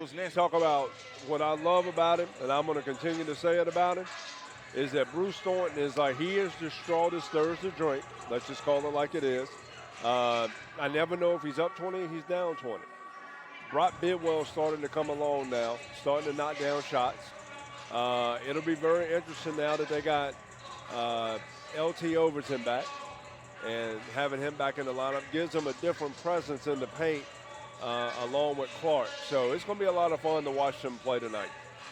Talk about what I love about him, and I'm going to continue to say it about him, is that Bruce Thornton is like he is the straw that stirs the drink. Let's just call it like it is. I never know if he's up 20 or he's down 20. Brock Bidwell's starting to come along now, starting to knock down shots. It'll be very interesting now that they got LT Overton back, and having him back in the lineup gives them a different presence in the paint along with Clark. So it's going to be a lot of fun to watch them play tonight.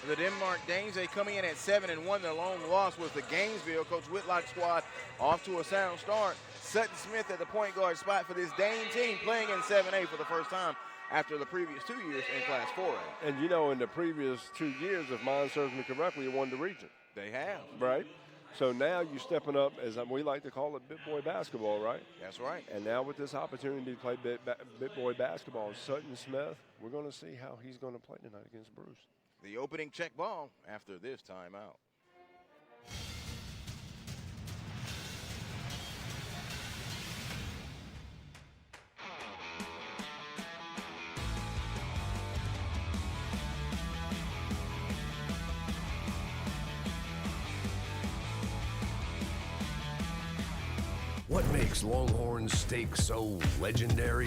The Denmark Danes, they come in at 7-1. Their lone loss was the Gainesville. Coach Whitlock's squad off to a sound start. Sutton Smith at the point guard spot for this Dane team, playing in 7A for the first time after the previous 2 years in Class 4A. And you know, in the previous 2 years, if mine serves me correctly, you won the region. They have. Right? So now you're stepping up, as we like to call it, big boy basketball, right? That's right. And now with this opportunity to play big boy basketball, Sutton Smith, we're going to see how he's going to play tonight against Bruce. The opening check ball after this timeout. What makes Longhorn steak so legendary?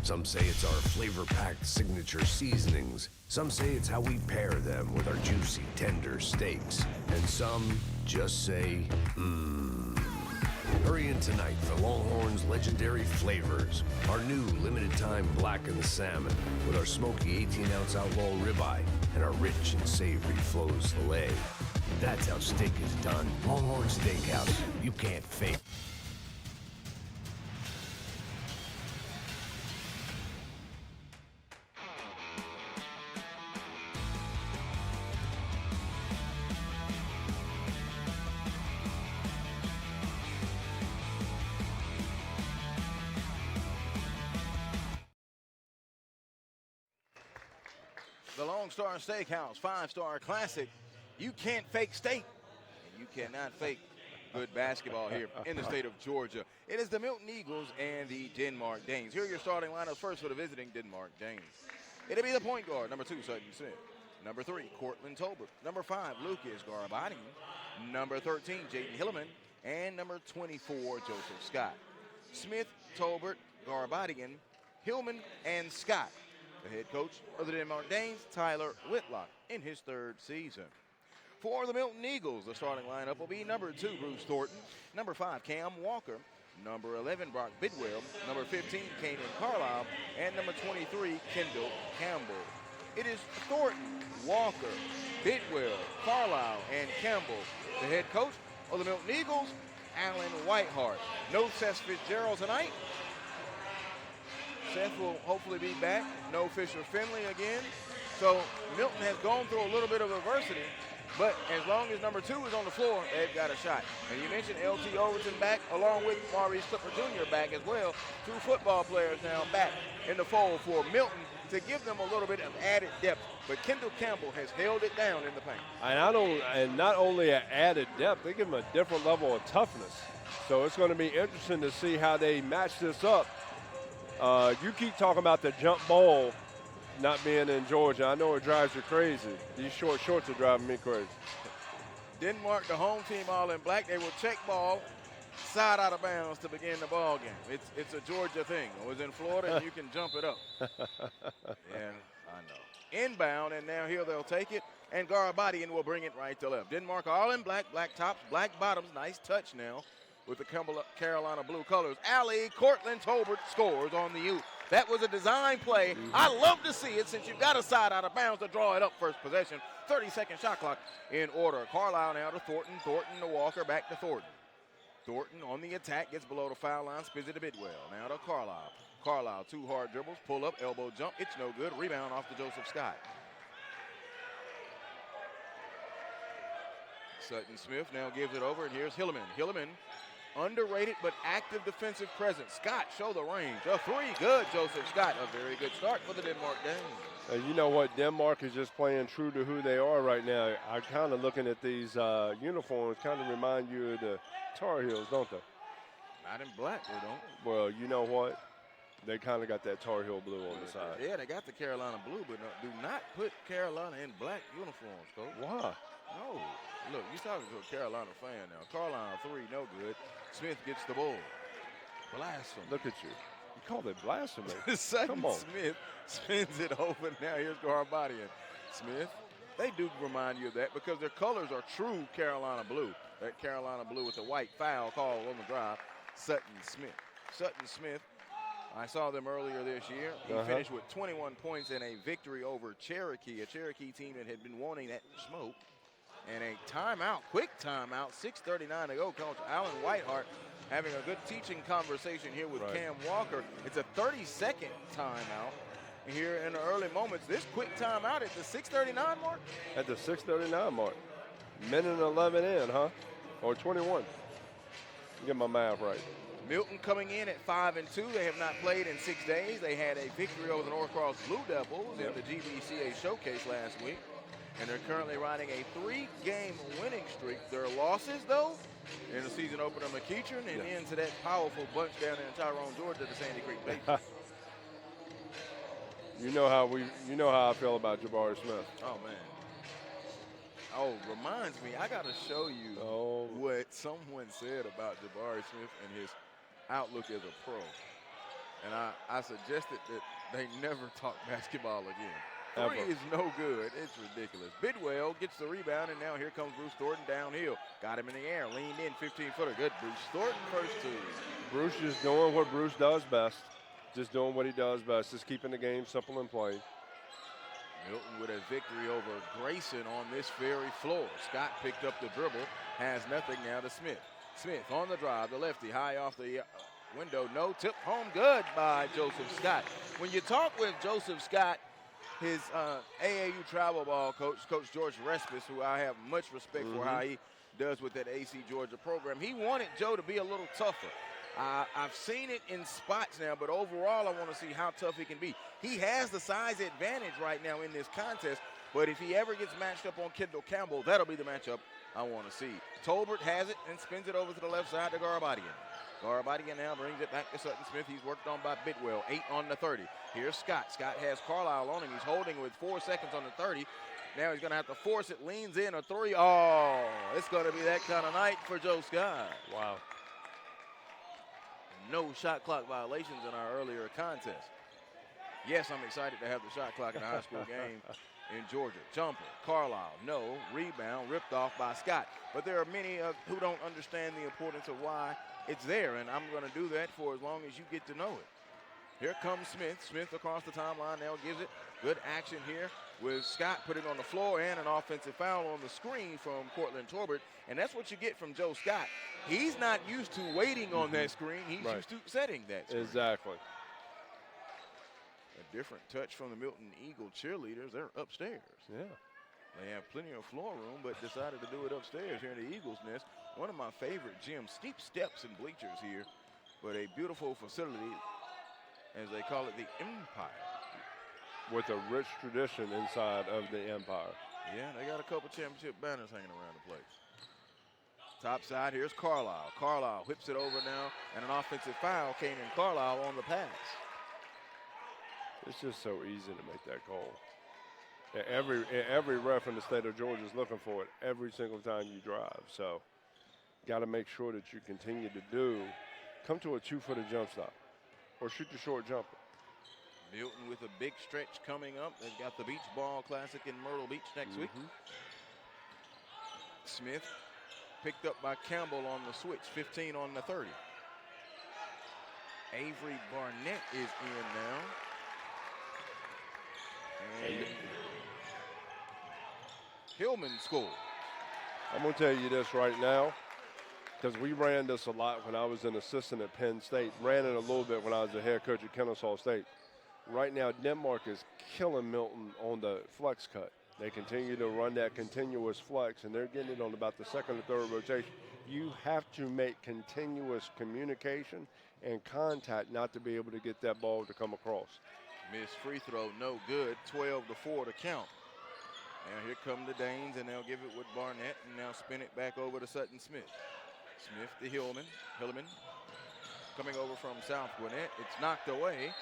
Some say it's our flavor-packed signature seasonings. Some say it's how we pair them with our juicy, tender steaks. And some just say, mmm. Hurry in tonight for Longhorn's legendary flavors. Our new limited-time blackened salmon with our smoky 18-ounce outlaw ribeye and our rich and savory Flo's filet. That's how steak is done. Longhorn Steakhouse. You can't fake. The Lone Star Steakhouse, 5-star classic. You can't fake steak, and you cannot fake good basketball here in the state of Georgia. It is the Milton Eagles and the Denmark Danes. Here are your starting lineups first for the visiting Denmark Danes. It'll be the point guard, number 2, Sutton Smith. Number 3, Cortland Tolbert. Number 5, Lucas Garabati. Number 13, Jaden Hilleman. And number 24, Joseph Scott. Smith, Tolbert, Garabatian, Hillman, and Scott. The head coach of the Denmark Danes, Tyler Whitlock, in his 3rd season. For the Milton Eagles, the starting lineup will be number 2, Bruce Thornton, number 5, Cam Walker, number 11, Brock Bidwell, number 15, Kanan Carlisle, and number 23, Kendall Campbell. It is Thornton, Walker, Bidwell, Carlisle, and Campbell. The head coach of the Milton Eagles, Alan Whiteheart. No Seth Fitzgerald tonight. Seth will hopefully be back. No Fisher Finley again. So Milton has gone through a little bit of adversity, but as long as number 2 is on the floor, they've got a shot. And you mentioned LT Overton back, along with Maurice Clipper Jr. back as well. 2 football players now back in the fold for Milton to give them a little bit of added depth. But Kendall Campbell has held it down in the paint. And not only an added depth, they give them a different level of toughness. So it's going to be interesting to see how they match this up. You keep talking about the jump ball not being in Georgia. I know it drives you crazy. These short shorts are driving me crazy. Denmark, the home team, all in black. They will check ball side out of bounds to begin the ball game. It's a Georgia thing. It was in Florida, and you can jump it up. And I know. Inbound, and now here they'll take it, and Garabatian will bring it right to left. Denmark all in black, black tops, black bottoms. Nice touch now with the Carolina blue colors. Alley, Cortland Tolbert scores on the youth. That was a design play. I love to see it since you've got a side out of bounds to draw it up first possession. 30-second shot clock in order. Carlisle now to Thornton. Thornton to Walker, back to Thornton. Thornton on the attack, gets below the foul line, spins it to Bidwell. Now to Carlisle. Carlisle, 2 hard dribbles, pull up, elbow jump. It's no good. Rebound off to Joseph Scott. Sutton Smith now gives it over, and here's Hilleman. Hilleman, underrated but active defensive presence. Scott, show the range. A 3, good, Joseph Scott. A very good start for the Denmark Danes. And you know what? Denmark is just playing true to who they are right now. I'm kind of looking at these uniforms, kind of remind you of the Tar Heels, don't they? Not in black, they don't. Well, you know what? They kind of got that Tar Heel blue on the side. Yeah, they got the Carolina blue, but do not put Carolina in black uniforms, Coach. Why? No. Look, you're talking to a Carolina fan now. Carolina 3, no good. Smith gets the ball. Blasphemy. Look at you. You called it blasphemy. Sutton Come on. Smith spins it over. Now here's Garbodian. Smith, they do remind you of that because their colors are true Carolina blue. That Carolina blue with the white foul call on the drive. Sutton Smith. Sutton Smith, I saw them earlier this year. He finished with 21 points in a victory over Cherokee, a Cherokee team that had been wanting that smoke. And a timeout, quick timeout, 6:39 to go. Coach Alan Whitehart having a good teaching conversation here with Cam Walker. It's a 30-second timeout here in the early moments. This quick timeout at the 6:39 mark? At the 6:39 mark. Minute 11 in, huh? Or 21. Get my math right. Milton coming in at 5-2. They have not played in 6 days. They had a victory over the North Cross Blue Devils in the GBCA Showcase last week. And they're currently riding a 3-game winning streak. Their losses, though, in the season opener McEachern and into that powerful bunch down in Tyrone, Georgia, the Sandy Creek Patriots. You know how I feel about Jabari Smith. Oh, man. Oh, reminds me, I got to show you what someone said about Jabari Smith and his outlook as a pro. And I suggested that they never talk basketball again. Three is no good. It's ridiculous. Bidwell gets the rebound, and now here comes Bruce Thornton downhill. Got him in the air, leaned in, 15-footer. Good, Bruce Thornton, first two. Bruce just doing what Bruce does best. Just doing what he does best, just keeping the game simple and plain. Milton with a victory over Grayson on this very floor. Scott picked up the dribble, has nothing now to Smith. Smith on the drive, the lefty, high off the window. No, tip home good by Joseph Scott. When you talk with Joseph Scott, his AAU travel ball coach, Coach George Respis, who I have much respect for how he does with that AC Georgia program, he wanted Joe to be a little tougher. I've seen it in spots now, but overall I want to see how tough he can be. He has the size advantage right now in this contest, but if he ever gets matched up on Kendall Campbell, that'll be the matchup I want to see. Tolbert has it and spins it over to the left side to Garbodian. Garbodian now brings it back to Sutton Smith. He's worked on by Bidwell, 8 on the 30. Here's Scott. Scott has Carlisle on him. He's holding with 4 seconds on the 30. Now he's going to have to force it, leans in, a three. Oh, it's going to be that kind of night for Joe Scott. Wow. No shot clock violations in our earlier contest. Yes, I'm excited to have the shot clock in a high school game in Georgia. Jumper, Carlisle, no. Rebound, ripped off by Scott. But there are many who don't understand the importance of why it's there, and I'm going to do that for as long as you get to know it. Here comes Smith. Smith across the timeline now gives it. Good action here with Scott putting on the floor and an offensive foul on the screen from Cortland Torbert. And that's what you get from Joe Scott. He's not used to waiting on that screen. He's used to setting that screen. Exactly. A different touch from the Milton Eagle cheerleaders. They're upstairs. Yeah. They have plenty of floor room, but decided to do it upstairs here in the Eagles' nest. One of my favorite gyms, steep steps and bleachers here, but a beautiful facility, as they call it, the Empire. With a rich tradition inside of the Empire. Yeah, they got a couple championship banners hanging around the place. Top side, here's Carlisle. Carlisle whips it over now, and an offensive foul came in Carlisle on the pass. It's just so easy to make that call. Every ref in the state of Georgia is looking for it every single time you drive. So, got to make sure that you continue to come to a 2-footer jump stop or shoot the short jumper. Milton with a big stretch coming up. They've got the Beach Ball Classic in Myrtle Beach next week. Smith picked up by Campbell on the switch, 15 on the 30. Avery Barnett is in now. And Hillman scored. I'm going to tell you this right now, because we ran this a lot when I was an assistant at Penn State, ran it a little bit when I was the head coach at Kennesaw State. Right now, Denmark is killing Milton on the flex cut. They continue to run that continuous flex, and they're getting it on about the second or third rotation. You have to make continuous communication and contact not to be able to get that ball to come across. Missed free throw, no good. 12-4 to count. Now here come the Danes, and they'll give it with Barnett, and now spin it back over to Sutton Smith. Smith to Hillman. coming over from South Gwinnett. It's knocked away.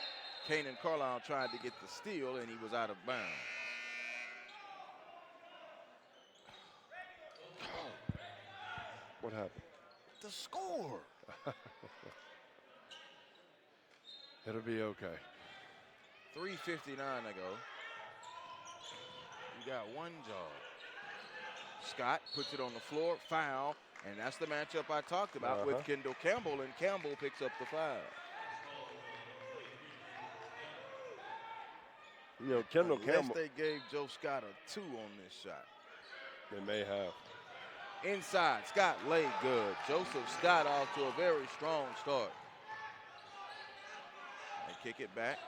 Kanan Carlisle tried to get the steal, and he was out of bounds. What happened? The score. It'll be okay. 3:59 to go. You got one job. Scott puts it on the floor, foul, and that's the matchup I talked about with Kendall Campbell, and Campbell picks up the foul. You know, Kendall Campbell. They gave Joe Scott a 2 on this shot. They may have. Inside, Scott laid good. Joseph Scott off to a very strong start. They kick it back.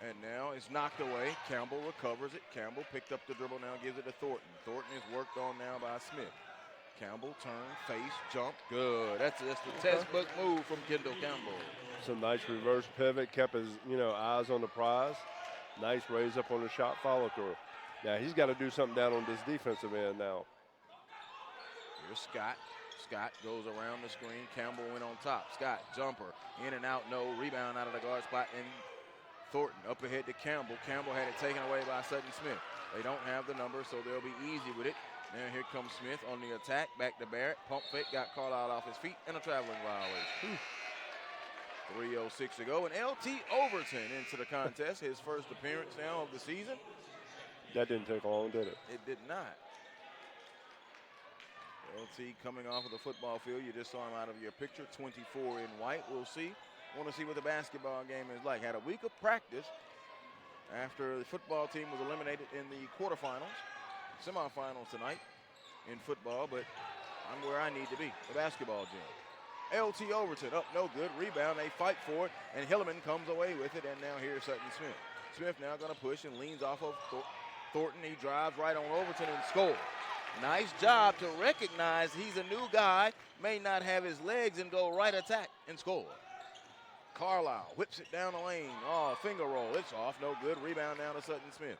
And now it's knocked away. Campbell recovers it. Campbell picked up the dribble now, gives it to Thornton. Thornton is worked on now by Smith. Campbell turn, face, jump, good. That's just a textbook move from Kendall Campbell. Some nice reverse pivot, kept his eyes on the prize. Nice raise up on the shot follow through. Now he's got to do something down on this defensive end now. Here's Scott. Scott goes around the screen. Campbell went on top. Scott, jumper, in and out, no. Rebound out of the guard spot, and Thornton up ahead to Campbell. Campbell had it taken away by Sutton Smith. They don't have the number, so they'll be easy with it. Now here comes Smith on the attack. Back to Barrett. Pump fake, got Carlisle off his feet, and a traveling violation. 3:06 to go, and LT Overton into the contest. His first appearance now of the season. That didn't take long, did it? It did not. LT coming off of the football field. You just saw him out of your picture, 24 in white. We'll see. Want to see what the basketball game is like. Had a week of practice after the football team was eliminated in the quarterfinals, semifinals tonight in football, but I'm where I need to be, the basketball gym. LT Overton up, no good. Rebound, they fight for it, and Hilleman comes away with it, and now here's Sutton Smith. Smith now going to push and leans off of Thornton. He drives right on Overton and scores. Nice job to recognize he's a new guy, may not have his legs, and go right attack and score. Carlisle whips it down the lane. Oh, finger roll. It's off. No good. Rebound down to Sutton Smith.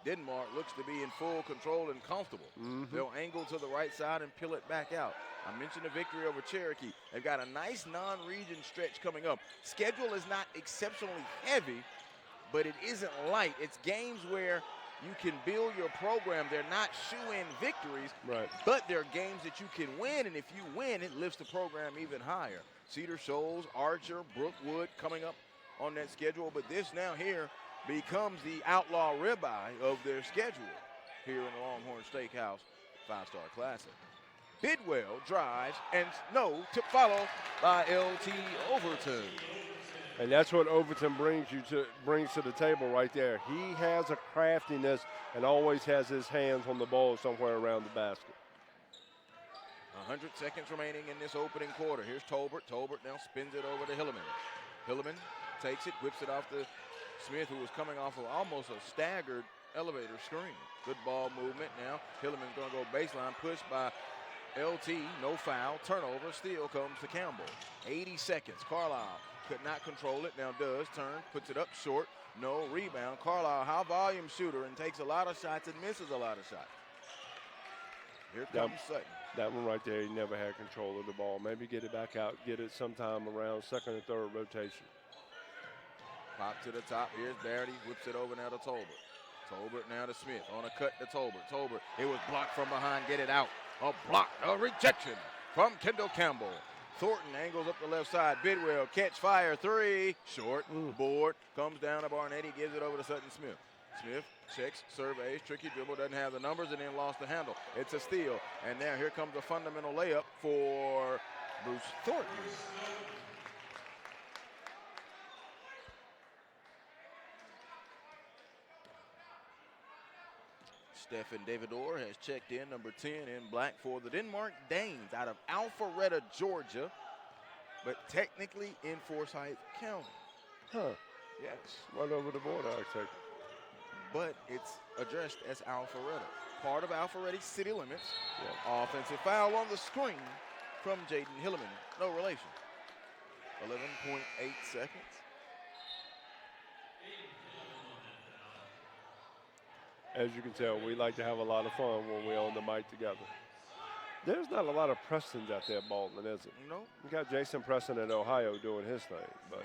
Denmark looks to be in full control and comfortable. They'll angle to the right side and peel it back out. I mentioned the victory over Cherokee. They've got a nice non-region stretch coming up. Schedule is not exceptionally heavy, but it isn't light. It's games where you can build your program. They're not shoe-in victories, but they're games that you can win, and if you win, it lifts the program even higher. Cedar Shoals, Archer, Brookwood coming up on that schedule, but this now here becomes the outlaw ribeye of their schedule here in the Longhorn Steakhouse 5-Star Classic. Bidwell drives, and no, to follow by LT Overton. And that's what Overton brings to the table right there. He has a craftiness and always has his hands on the ball somewhere around the basket. 100 seconds remaining in this opening quarter. Here's Tolbert. Tolbert now spins it over to Hilleman. Hilleman takes it, whips it off to Smith, who was coming off of almost a staggered elevator screen. Good ball movement now. Hilleman's going to go baseline, pushed by LT, no foul, turnover, steal comes to Campbell. 80 seconds, Carlisle could not control it, now does, turn, puts it up short, no rebound. Carlisle, high volume shooter, and takes a lot of shots and misses a lot of shots. Here comes Sutton. That one right there, he never had control of the ball. Maybe get it back out, get it sometime around second or third rotation. Pop to the top, here's Barrett, he whips it over now to Tolbert. Tolbert now to Smith, on a cut to Tolbert. Tolbert, it was blocked from behind, get it out. A block, a rejection from Kendall Campbell. Thornton angles up the left side. Bidwell, catch fire, three. Short, board, comes down to Barnett. He gives it over to Sutton Smith. Smith checks, surveys, tricky dribble, doesn't have the numbers, and then lost the handle. It's a steal. And now here comes a fundamental layup for Bruce Thornton. Stephen Davidor has checked in, number 10 in black for the Denmark Danes out of Alpharetta, Georgia, but technically in Forsyth County. Yes. Right over the border, I take it. But it's addressed as Alpharetta, part of Alpharetta city limits. Offensive foul on the screen from Jaden Hilleman. No relation. 11.8 seconds. As you can tell, we like to have a lot of fun when we're on the mic together. There's not a lot of Prestons out there, Baldwin, is it? No. You got Jason Preston in Ohio doing his thing, but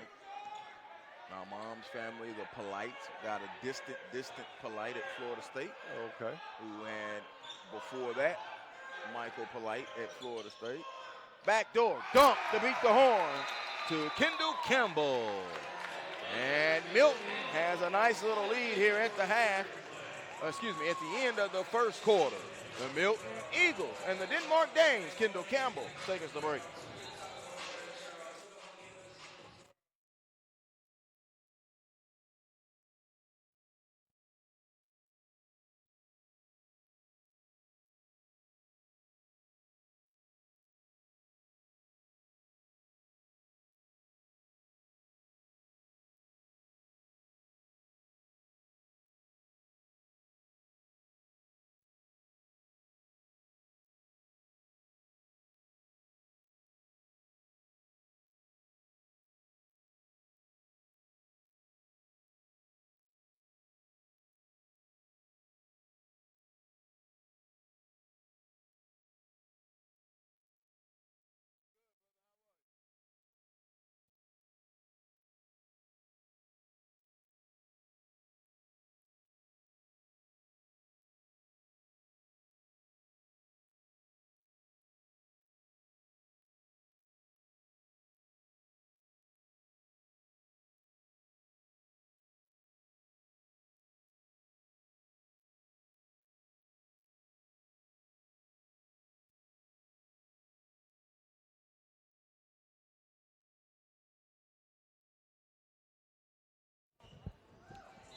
My mom's family, the Polites, got a distant Polite at Florida State. okay. Who had, before that, Michael Polite at Florida State. Backdoor dunk to beat the horn to Kendall Campbell. And Milton has a nice little lead here at the half. At the end of the first quarter. The Milton Eagles and the Denmark Danes, Kendall Campbell, take us to break.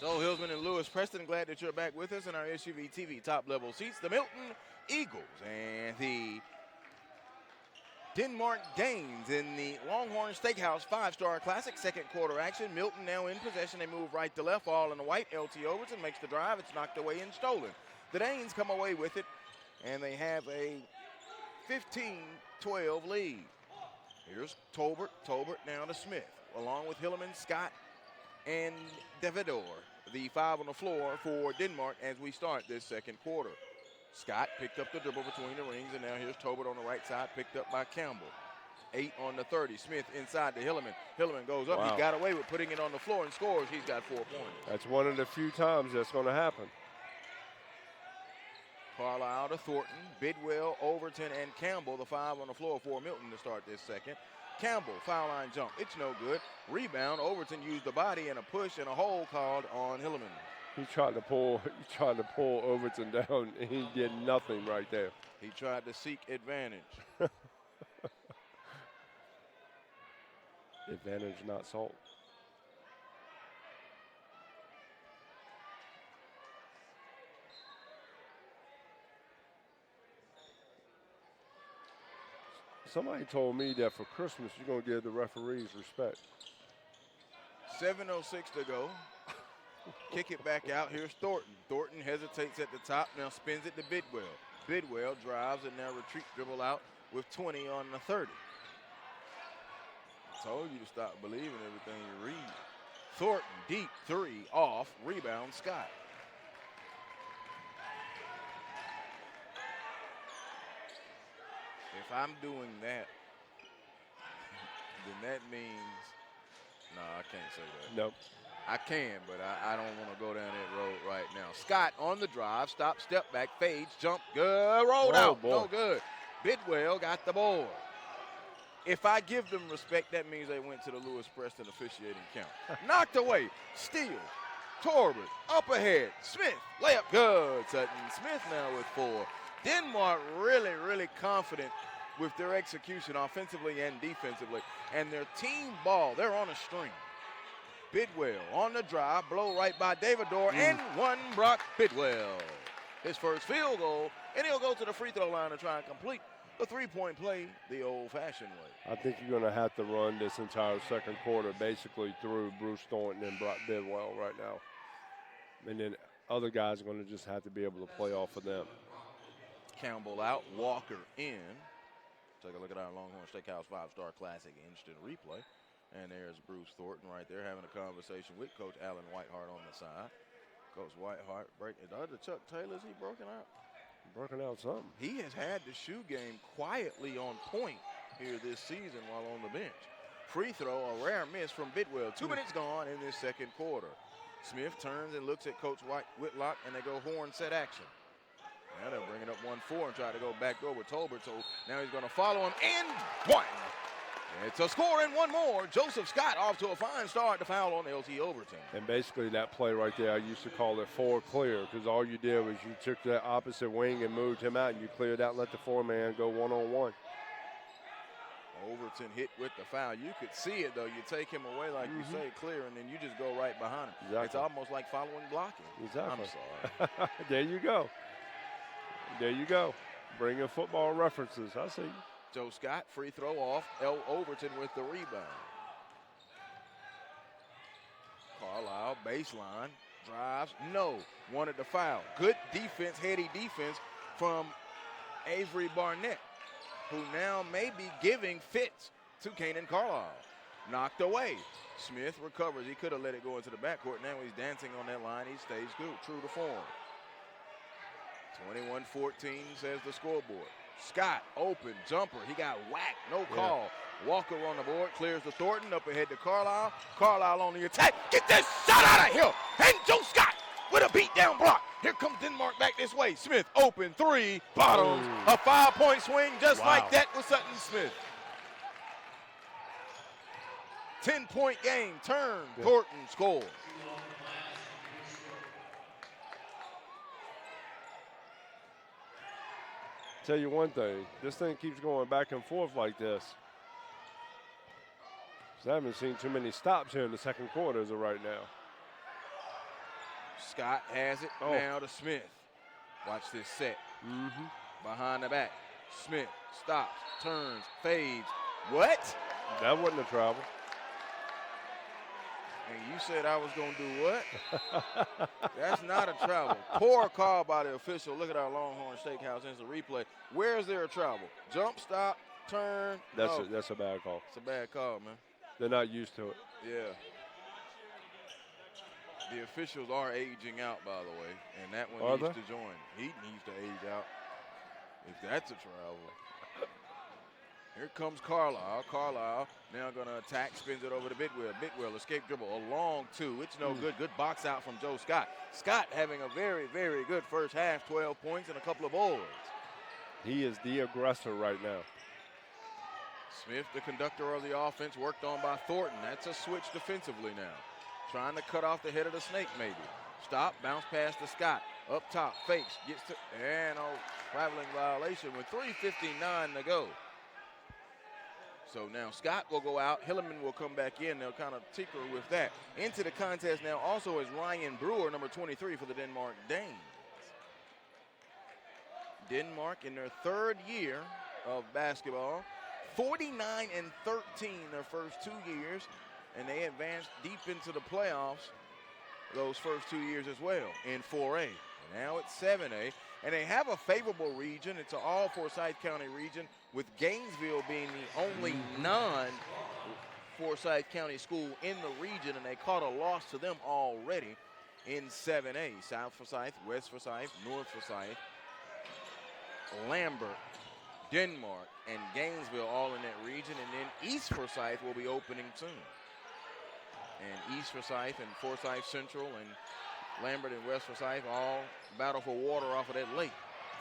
So Hillsman and Lewis Preston, glad that you're back with us in our SUV TV top level seats. The Milton Eagles and the Denmark Danes in the Longhorn Steakhouse 5-Star Classic second quarter action. Milton now in possession. They move right to left, all in the white. LT Overton makes the drive. It's knocked away and stolen. The Danes come away with it, and they have a 15-12 lead. Here's Tolbert now to Smith, along with Hilleman, Scott, and Davidor. The 5 on the floor for Denmark as we start this second quarter. Scott picked up the dribble between the rings, and now here's Tolbert on the right side, picked up by Campbell. 8 on the 30. Smith inside to Hilleman. Hilleman goes up. Wow. He got away with putting it on the floor and scores. He's got 4 points. That's one of the few times that's going to happen. Carlisle to Thornton, Bidwell, Overton, and Campbell, the 5 on the floor for Milton to start this second. Campbell, foul line jump. It's no good. Rebound. Overton used the body and a push and a hole called on Hilleman. He tried to pull Overton down, and he did nothing right there. He tried to seek advantage. Advantage, not salt. Somebody told me that for Christmas you're going to give the referees respect. 7:06 to go. Kick it back out. Here's Thornton. Thornton hesitates at the top, now spins it to Bidwell. Bidwell drives and now retreat dribble out with 20 on the 30. I told you to stop believing everything you read. Thornton, deep 3, off, rebound, Scott. If I'm doing that, then that means, no, I can't say that. Nope. I can, but I don't want to go down that road right now. Scott on the drive, stop, step back, fades, jump, good, rolled out, boy. no good. Bidwell got the board. If I give them respect, that means they went to the Lewis Preston officiating count. Knocked away, steal, Torbert, up ahead, Smith, layup, good. Sutton Smith now with 4. Denmark really confident with their execution offensively and defensively. And their team ball, they're on a string. Bidwell on the drive, blow right by Davidor, and one Brock Bidwell. His first field goal, and he'll go to the free throw line to try and complete the three-point play the old-fashioned way. I think you're going to have to run this entire second quarter basically through Bruce Thornton and Brock Bidwell right now. And then other guys are going to just have to be able to play off of them. Campbell out, Walker in. Take a look at our Longhorn Steakhouse 5-Star Classic instant replay. And there's Bruce Thornton right there having a conversation with Coach Alan Whitehart on the side. Coach Whitehart breaking. Are the Chuck Taylors, he broken out? Working out something. He has had the shoe game quietly on point here this season while on the bench. Free throw, a rare miss from Bidwell. 2 minutes gone in this second quarter. Smith turns and looks at Coach Whitlock, and they go horn set action. Now they're bringing up 1-4 and try to go back door with Tolbert. So now he's going to follow him and one. It's a score and one more. Joseph Scott off to a fine start to foul on LT Overton. And basically that play right there, I used to call it four clear, because all you did was you took that opposite wing and moved him out, and you cleared out and let the four-man go one-on-one. Overton hit with the foul. You could see it, though. You take him away, like you say, clear, and then you just go right behind him. Exactly. It's almost like following blocking. Exactly. I'm sorry. There you go. There you go. Bringing football references. I see you. Joe Scott, free throw off. L. Overton with the rebound. Carlisle, baseline, drives, no. Wanted the foul. Good defense, heady defense from Avery Barnett, who now may be giving fits to Kanan Carlisle. Knocked away. Smith recovers. He could have let it go into the backcourt. Now he's dancing on that line. He stays good, true to form. 21-14 says the scoreboard. Scott, open, jumper. He got whacked, no call. Walker on the board, clears to Thornton, up ahead to Carlisle. Carlisle on the attack. Get this shot out of here. And Joe Scott with a beat-down block. Here comes Denmark back this way. Smith, open three, bottoms. A 5-point swing just like that with Sutton Smith. 10-point game, turn, Thornton scores. Tell you one thing, this thing keeps going back and forth like this. So I haven't seen too many stops here in the second quarter as of right now. Scott has it now to Smith. Watch this set. Behind the back. Smith stops, turns, fades. What? That wasn't a travel. And you said I was going to do what? That's not a travel. Poor call by the official. Look at our Longhorn Steakhouse instant replay. Where is there a travel? Jump, stop, turn. That's a bad call. It's a bad call, man. They're not used to it. Yeah. The officials are aging out, by the way, and that one needs to join. He needs to age out if that's a travel. Here comes Carlisle. Carlisle now going to attack, spins it over to Bidwell. Bidwell, escape dribble, a long two. It's no good. Good box out from Joe Scott. Scott having a very, very good first half, 12 points and a couple of boards. He is the aggressor right now. Smith, the conductor of the offense, worked on by Thornton. That's a switch defensively now. Trying to cut off the head of the snake, maybe. Stop, bounce pass to Scott. Up top, fakes, gets to, and a traveling violation with 3:59 to go. So now Scott will go out. Hilliman will come back in. They'll kind of tinker with that. Into the contest now also is Ryan Brewer, number 23 for the Denmark Danes. Denmark in their third year of basketball. 49-13 their first 2 years. And they advanced deep into the playoffs those first 2 years as well in 4A. Now it's 7A. And they have a favorable region. It's an all Forsyth County region, with Gainesville being the only non-Forsyth County school in the region, and they caught a loss to them already in 7A. South Forsyth, West Forsyth, North Forsyth, Lambert, Denmark, and Gainesville all in that region. And then East Forsyth will be opening soon. And East Forsyth and Forsyth Central and Lambert and West Forsyth all battle for water off of that lake.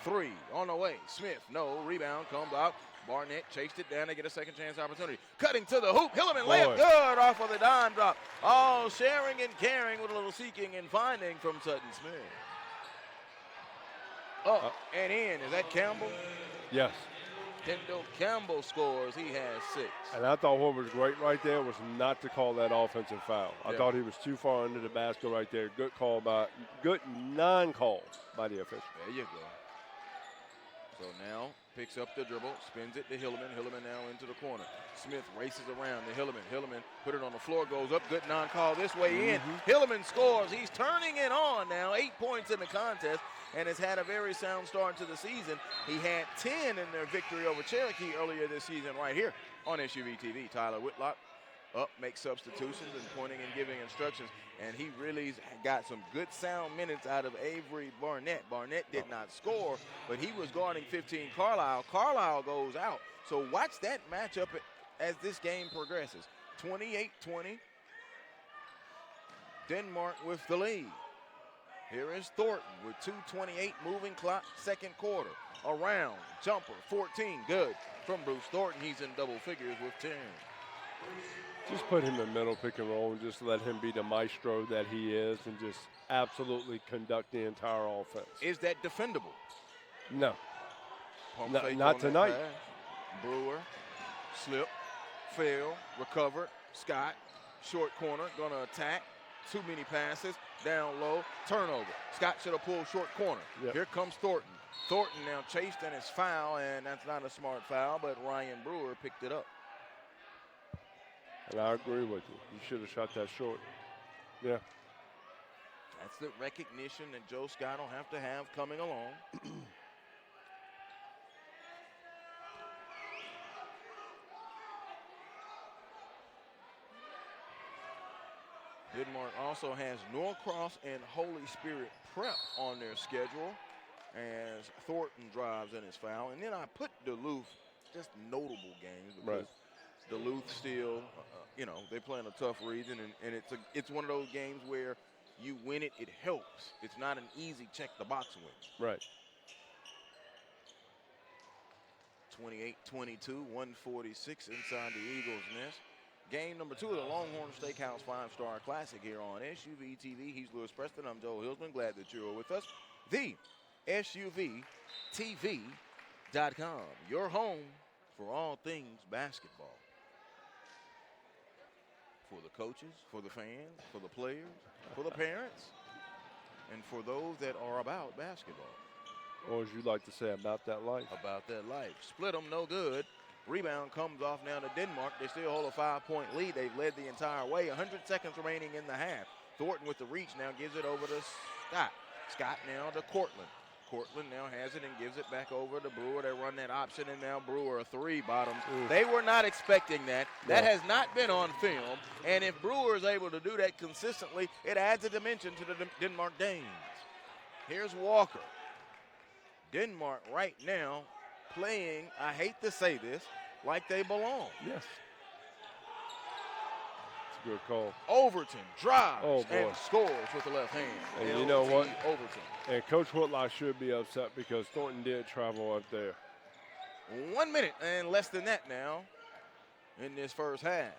Three on the way. Smith, no. Rebound comes out. Barnett chased it down to get a second chance opportunity. Cutting to the hoop. Hilliman layup good off of the dime drop. All sharing and caring with a little seeking and finding from Sutton Smith. Up and in. Is that Campbell? Yes. Kendall Campbell scores. He has 6. And I thought what was great right there was not to call that offensive foul. I thought he was too far under the basket right there. Good non-call by the official. There you go. So now picks up the dribble, spins it to Hilliman. Hilliman now into the corner. Smith races around to Hilliman. Hilliman put it on the floor, goes up. Good non-call this way in. Hilliman scores. He's turning it on now. 8 points in the contest, and has had a very sound start to the season. He had 10 in their victory over Cherokee earlier this season right here on SUV TV. Tyler Whitlock up, make substitutions, and pointing and giving instructions. And he really got some good sound minutes out of Avery Barnett. Barnett did not score, but he was guarding 15 Carlisle. Carlisle goes out. So watch that matchup as this game progresses. 28-20. Denmark with the lead. Here is Thornton with 2:28 moving clock, second quarter. Around, jumper, 14, good. From Bruce Thornton, he's in double figures with 10. Just put him in middle pick and roll and just let him be the maestro that he is and just absolutely conduct the entire offense. Is that defendable? No. Pump No, fake not on that tonight. pass. Brewer, slip, fail, recovered. Scott, short corner, gonna attack. Too many passes, down low, turnover. Scott should have pulled short corner. Yep. Here comes Thornton. Thornton now chased and it's foul, and that's not a smart foul, but Ryan Brewer picked it up. And I agree with you. You should have shot that short. Yeah. That's the recognition that Joe Scott will have to have coming along. Denmark also has Norcross and Holy Spirit Prep on their schedule as Thornton drives in his foul. And then I put Duluth, just notable games because Right. Duluth still, they play in a tough region, and it's one of those games where you win it, it helps. It's not an easy check-the-box win. Right. 28-22, 146 inside the Eagles' nest. Game number 2 of the Longhorn Steakhouse 5-Star Classic here on SUV TV. He's Lewis Preston. I'm Joe Hilsman. Glad that you're with us. The SUVTV.com, your home for all things basketball. For the coaches, for the fans, for the players, for the parents, and for those that are about basketball. Or as you like to say, about that life. About that life. Split them, no good. Rebound comes off now to Denmark. They still hold a 5-point lead. They've led the entire way. 100 seconds remaining in the half. Thornton with the reach now gives it over to Scott. Scott now to Cortland. Cortland now has it and gives it back over to Brewer. They run that option, and now Brewer a 3 bottoms. They were not expecting that. That has not been on film. And if Brewer is able to do that consistently, it adds a dimension to the Denmark Danes. Here's Walker. Denmark right now playing, I hate to say this, like they belong. Yes. It's a good call. Overton drives boy. and scores with the left hand. And you know what? Overton. And Coach Whitlock should be upset because Thornton did travel up there. 1 minute and less than that now in this first half.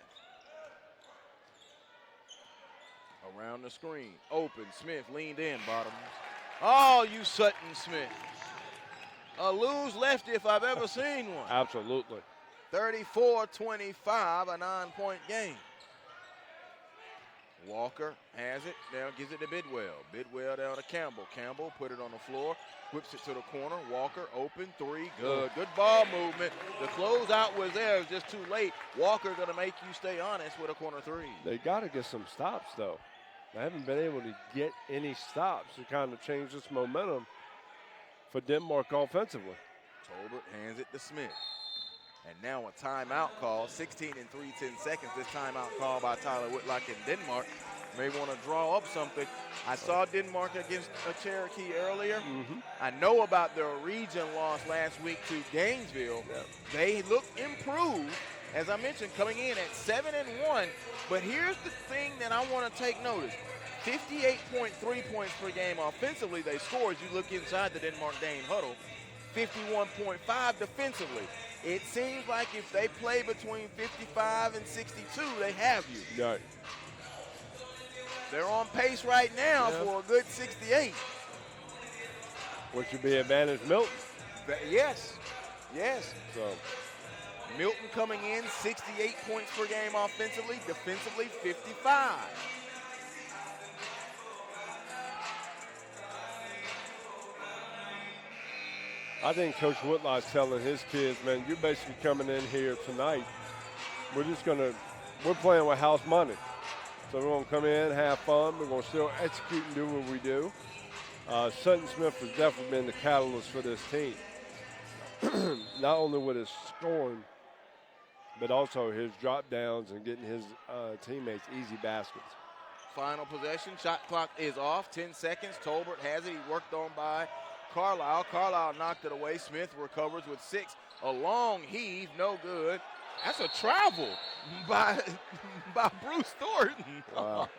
Around the screen, open, Smith leaned in, bottoms. Oh, you Sutton Smith. A lose lefty if I've ever seen one. Absolutely. 34-25, a 9-point game. Walker has it, now gives it to Bidwell. Bidwell down to Campbell. Campbell put it on the floor, whips it to the corner. Walker open, 3, good. Good ball movement. The closeout was there, it was just too late. Walker gonna make you stay honest with a corner 3. They got to get some stops, though. They haven't been able to get any stops to kind of change this momentum for Denmark offensively. Tolbert hands it to Smith. And now a timeout call, 16 and 3/10 seconds. This timeout call by Tyler Whitlock in Denmark. May want to draw up something. I saw Denmark against Cherokee earlier. I know about their region loss last week to Gainesville. They look improved, as I mentioned, coming in at 7-1. But here's the thing that I want to take notice. 58.3 points per game offensively they score as you look inside the Denmark Dane huddle. 51.5 defensively. It seems like if they play between 55 and 62, they have you. Right. They're on pace right now for a good 68. Which would be advantage Milton. Yes, yes. So Milton coming in 68 points per game offensively, defensively 55. I think Coach Whitlock's telling his kids, man, you're basically coming in here tonight. We're playing with house money. So we're going to come in, have fun. We're going to still execute and do what we do. Sutton Smith has definitely been the catalyst for this team. Not only with his scoring, but also his drop downs and getting his teammates easy baskets. Final possession. Shot clock is off. 10 seconds. Tolbert has it. He worked on by Carlisle. Carlisle knocked it away. Smith recovers with 6. A long heave. No good. That's a travel by Bruce Thornton. Wow.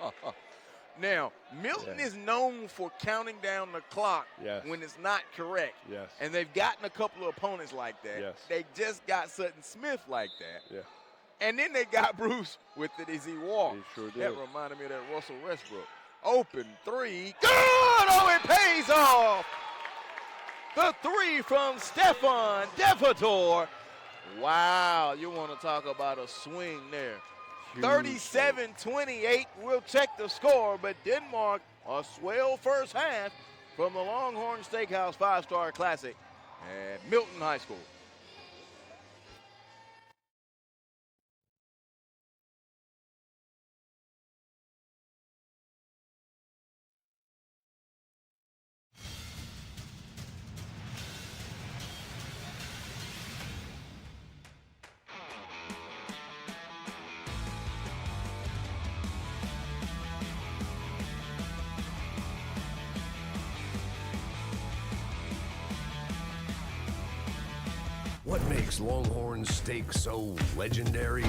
Now, Milton is known for counting down the clock when it's not correct. Yes. And they've gotten a couple of opponents like that. Yes. They just got Sutton Smith like that. Yeah. And then they got Bruce with it as he walked. He sure did. That reminded me of that Russell Westbrook. Open 3. Good! Oh, it pays off! The 3 from Stefan Devator. Wow, you want to talk about a swing there. 37-28. We'll check the score, but Denmark, a swell first half from the Longhorn Steakhouse 5-Star Classic at Milton High School. What makes Longhorn steak so legendary?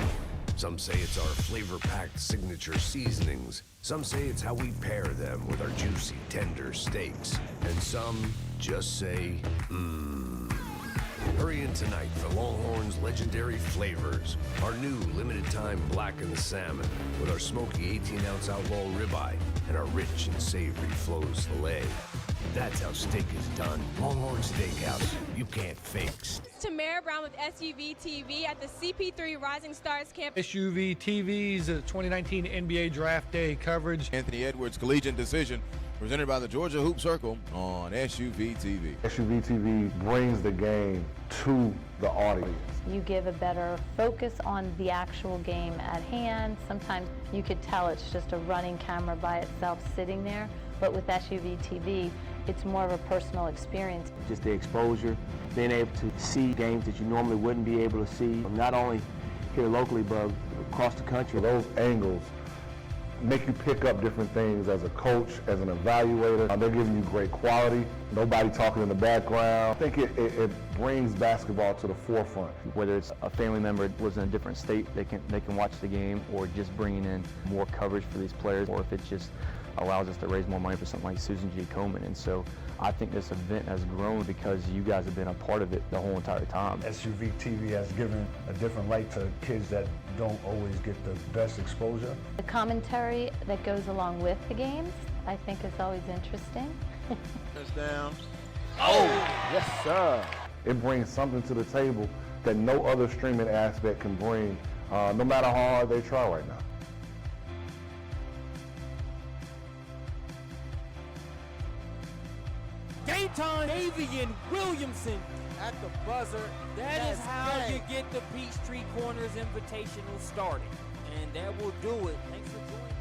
Some say it's our flavor-packed signature seasonings. Some say it's how we pair them with our juicy, tender steaks. And some just say, mmm. Hurry in tonight for Longhorn's legendary flavors. Our new limited-time black and the salmon with our smoky 18-ounce outlaw ribeye and our rich and savory Flo's filet. That's how steak is done. Longhorn Steakhouse. You can't fake steak. Tamara Brown with SUV TV at the CP3 Rising Stars campus. SUV TV's 2019 NBA Draft Day coverage. Anthony Edwards Collegiate Decision presented by the Georgia Hoop Circle on SUV TV. SUV TV brings the game to the audience. You give a better focus on the actual game at hand. Sometimes you could tell it's just a running camera by itself sitting there, but with SUV TV, it's more of a personal experience. Just the exposure, being able to see games that you normally wouldn't be able to see, not only here locally, but across the country. Those angles make you pick up different things as a coach, as an evaluator. They're giving you great quality, nobody talking in the background. I think it brings basketball to the forefront. Whether it's a family member was in a different state, they can watch the game, or just bringing in more coverage for these players, or if it just allows us to raise more money for something like Susan G. Komen. And so I think this event has grown because you guys have been a part of it the whole entire time. SUV TV has given a different light to kids that don't always get the best exposure. The commentary that goes along with the games, I think is always interesting. Touchdown. Oh, yes, sir. It brings something to the table that no other streaming aspect can bring, no matter how hard they try right now. Dayton Avian Williamson at the buzzer. That is how you get the Peachtree Corners Invitational started. And that will do it. Thanks for joining us.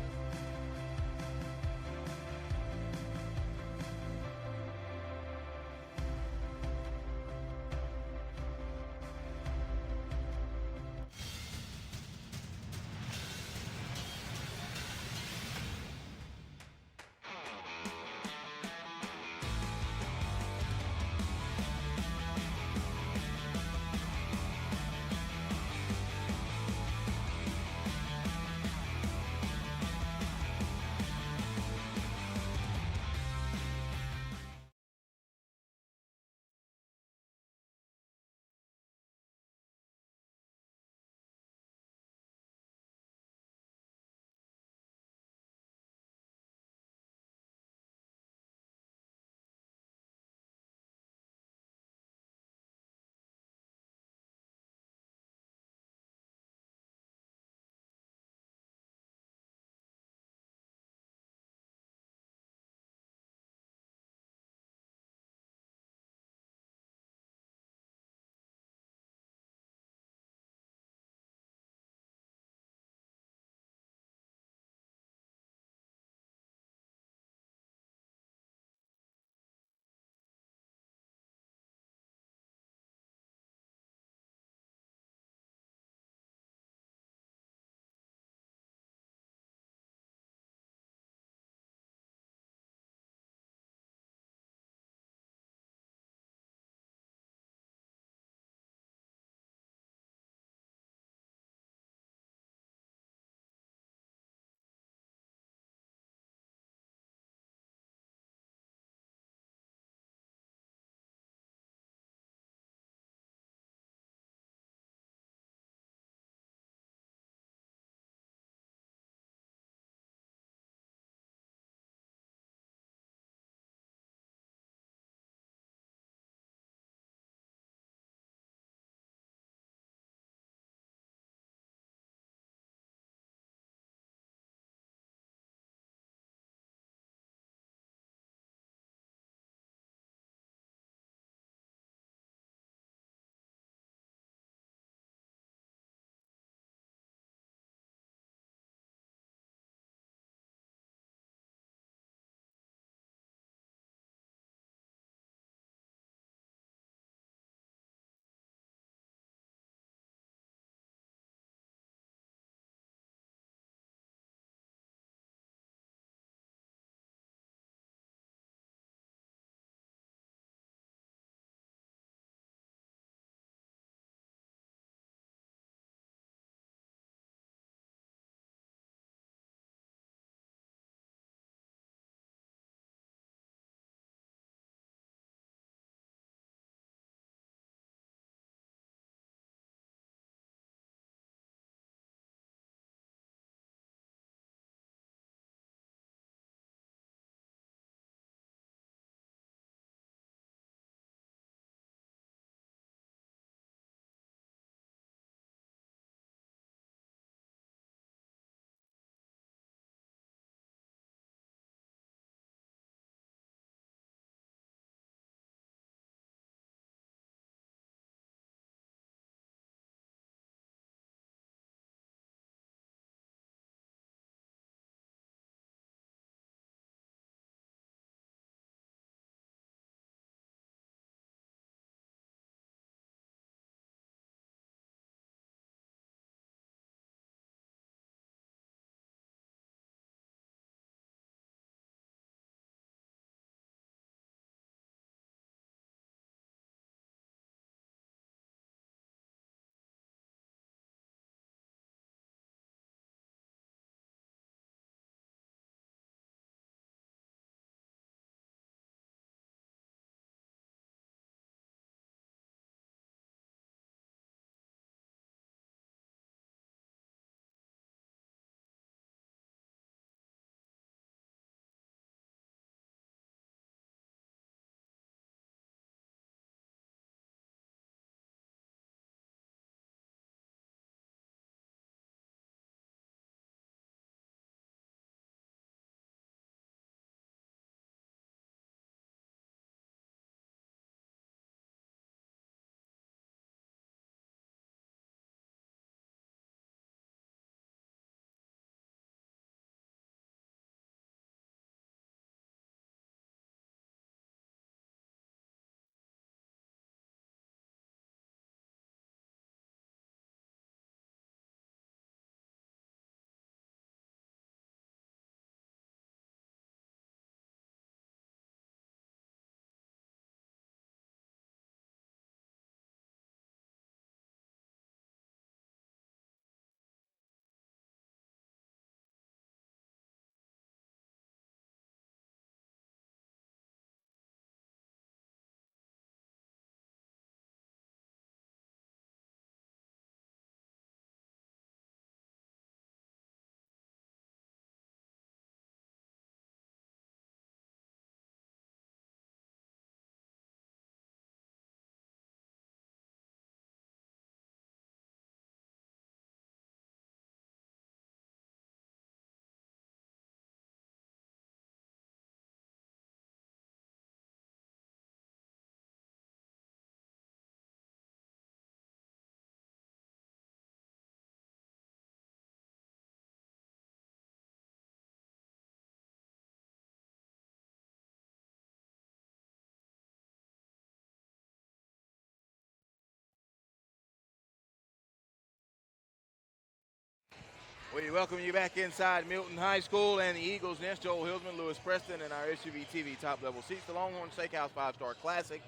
We welcome you back inside Milton High School and the Eagles Nest. Joel Hilsman, Lewis Preston, and our SUV TV top level seats. The Longhorn Steakhouse 5-Star Classic.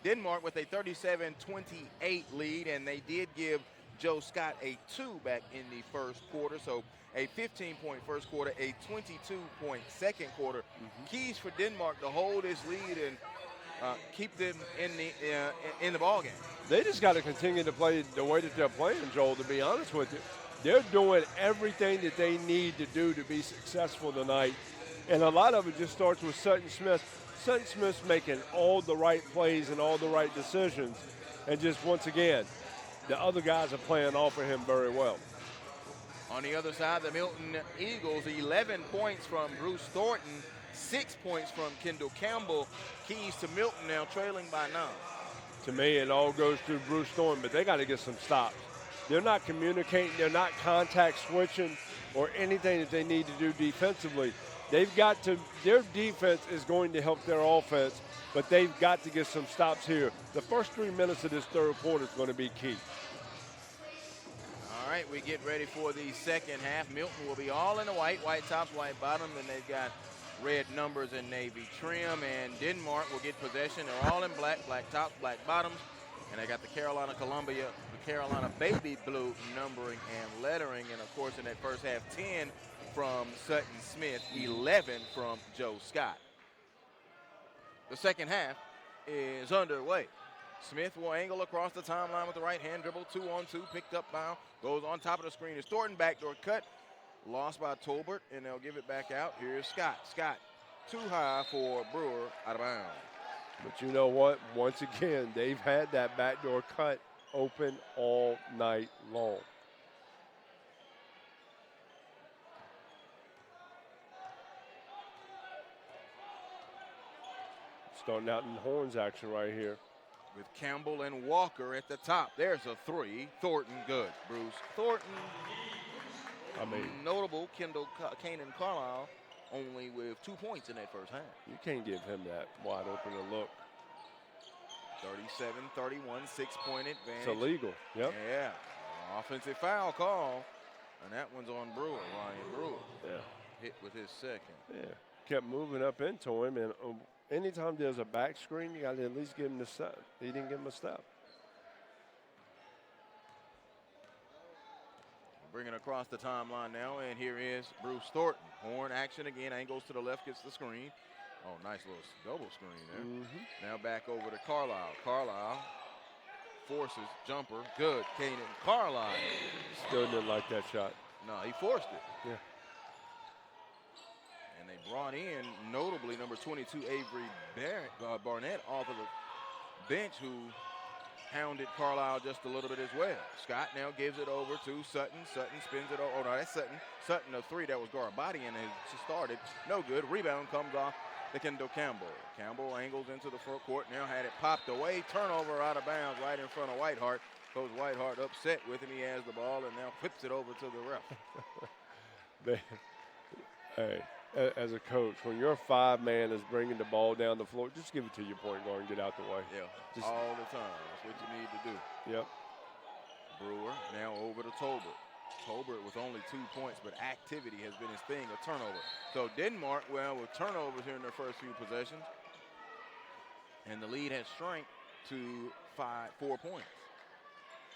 Denmark with a 37-28 lead, and they did give Joe Scott a 2 back in the first quarter. So a 15-point first quarter, a 22-point second quarter. Keys for Denmark to hold this lead and keep them in the ball game. They just got to continue to play the way that they're playing, Joel, to be honest with you. They're doing everything that they need to do to be successful tonight. And a lot of it just starts with Sutton Smith. Sutton Smith's making all the right plays and all the right decisions. And just once again, the other guys are playing off of him very well. On the other side, the Milton Eagles, 11 points from Bruce Thornton, 6 points from Kendall Campbell. Keys to Milton now trailing by 9. To me, it all goes through Bruce Thornton, but they got to get some stops. They're not communicating, they're not contact switching or anything that they need to do defensively. They've got to, their defense is going to help their offense, but they've got to get some stops here. The first 3 minutes of this third quarter is going to be key. All right, we get ready for the second half. Milton will be all in the white tops, white bottom, and they've got red numbers and navy trim, and Denmark will get possession. They're all in black tops, black bottoms, and they got the Carolina baby blue numbering and lettering, and of course in that first half, 10 from Sutton Smith, 11 from Joe Scott. The second half is underway. Smith will angle across the timeline with the right hand dribble, 2-on-2, picked up by, goes on top of the screen. Is Thornton, backdoor cut, lost by Tolbert, and they'll give it back out. Here's Scott. Scott, too high for Brewer, out of bounds. But you know what? Once again, they've had that backdoor cut open all night long. Starting out in Horns action right here. With Campbell and Walker at the top. There's a 3. Thornton, good. Bruce Thornton. I mean, notable Kanan Carlisle only with 2 points in that first half. You can't give him that wide open a look. 37-31, 6-point advantage. It's illegal. Yep. Yeah. Offensive foul call. And that one's on Brewer, Ryan Brewer. Yeah. Hit with his second. Yeah. Kept moving up into him, and anytime there's a back screen, you got to at least give him the step. He didn't give him a step. Bringing across the timeline now, and here is Bruce Thornton. Horn action again, angles to the left, gets the screen. Oh, nice little double screen there. Now back over to Carlisle. Carlisle forces, jumper, good. Kanan Carlisle. Still didn't like that shot. No, he forced it. Yeah. And they brought in, notably, number 22, Avery Barnett off of the bench, who hounded Carlisle just a little bit as well. Scott now gives it over to Sutton. Sutton spins it over. Oh, no, that's Sutton. Sutton, a 3. That was Garabati, and it started. No good. Rebound comes off to Kendall Campbell. Campbell angles into the front court. Now had it popped away. Turnover out of bounds right in front of Whiteheart. Coach Whiteheart upset with him. He has the ball and now whips it over to the ref. Hey, as a coach, when your 5-man is bringing the ball down the floor, just give it to your point guard and get out the way. Yeah, just all the time. That's what you need to do. Yep. Brewer now over to Tolbert. Tolbert with only 2 points, but activity has been his thing, a turnover. So Denmark, well, with turnovers here in their first few possessions, and the lead has shrank to 4 points.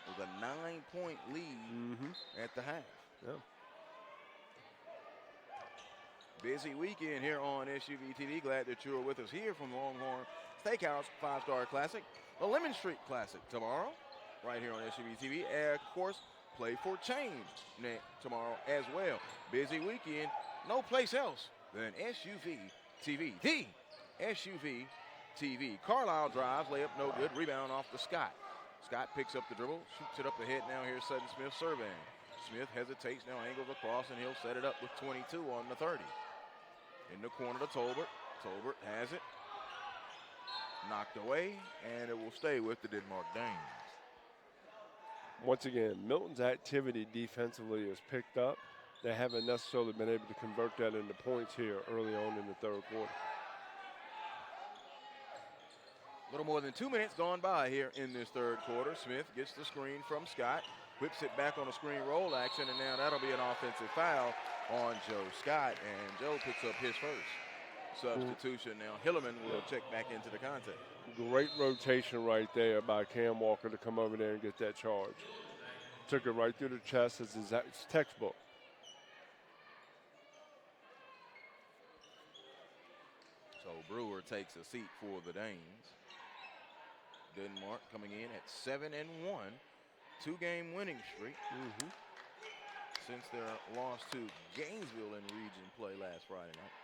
It was a 9-point lead at the half. Yeah. Busy weekend here on SUV TV. Glad that you're with us here from Longhorn Steakhouse 5-Star Classic. The Lemon Street Classic tomorrow, right here on SUV TV. And of course, Play for Change tomorrow as well. Busy weekend, no place else than SUV TV. The SUV TV. Carlisle drives, layup no good, rebound off to Scott. Scott picks up the dribble, shoots it up ahead. Now here's Sutton Smith surveying. Smith hesitates, now angles across, and he'll set it up with 22 on the 30. In the corner to Tolbert. Tolbert has it. Knocked away, and it will stay with the Denmark Danes. Once again, Milton's activity defensively is picked up. They haven't necessarily been able to convert that into points here early on in the third quarter. A little more than 2 minutes gone by here in this third quarter. Smith gets the screen from Scott. whips it back on the screen roll action, and now that'll be an offensive foul on Joe Scott, and Joe picks up his first substitution. Now Hilliman will check back into the contest. Great rotation right there by Cam Walker to come over there and get that charge. Took it right through the chest. It's textbook. So Brewer takes a seat for the Danes. Denmark coming in at 7-1, 2-game winning streak since their loss to Gainesville in region play last Friday night.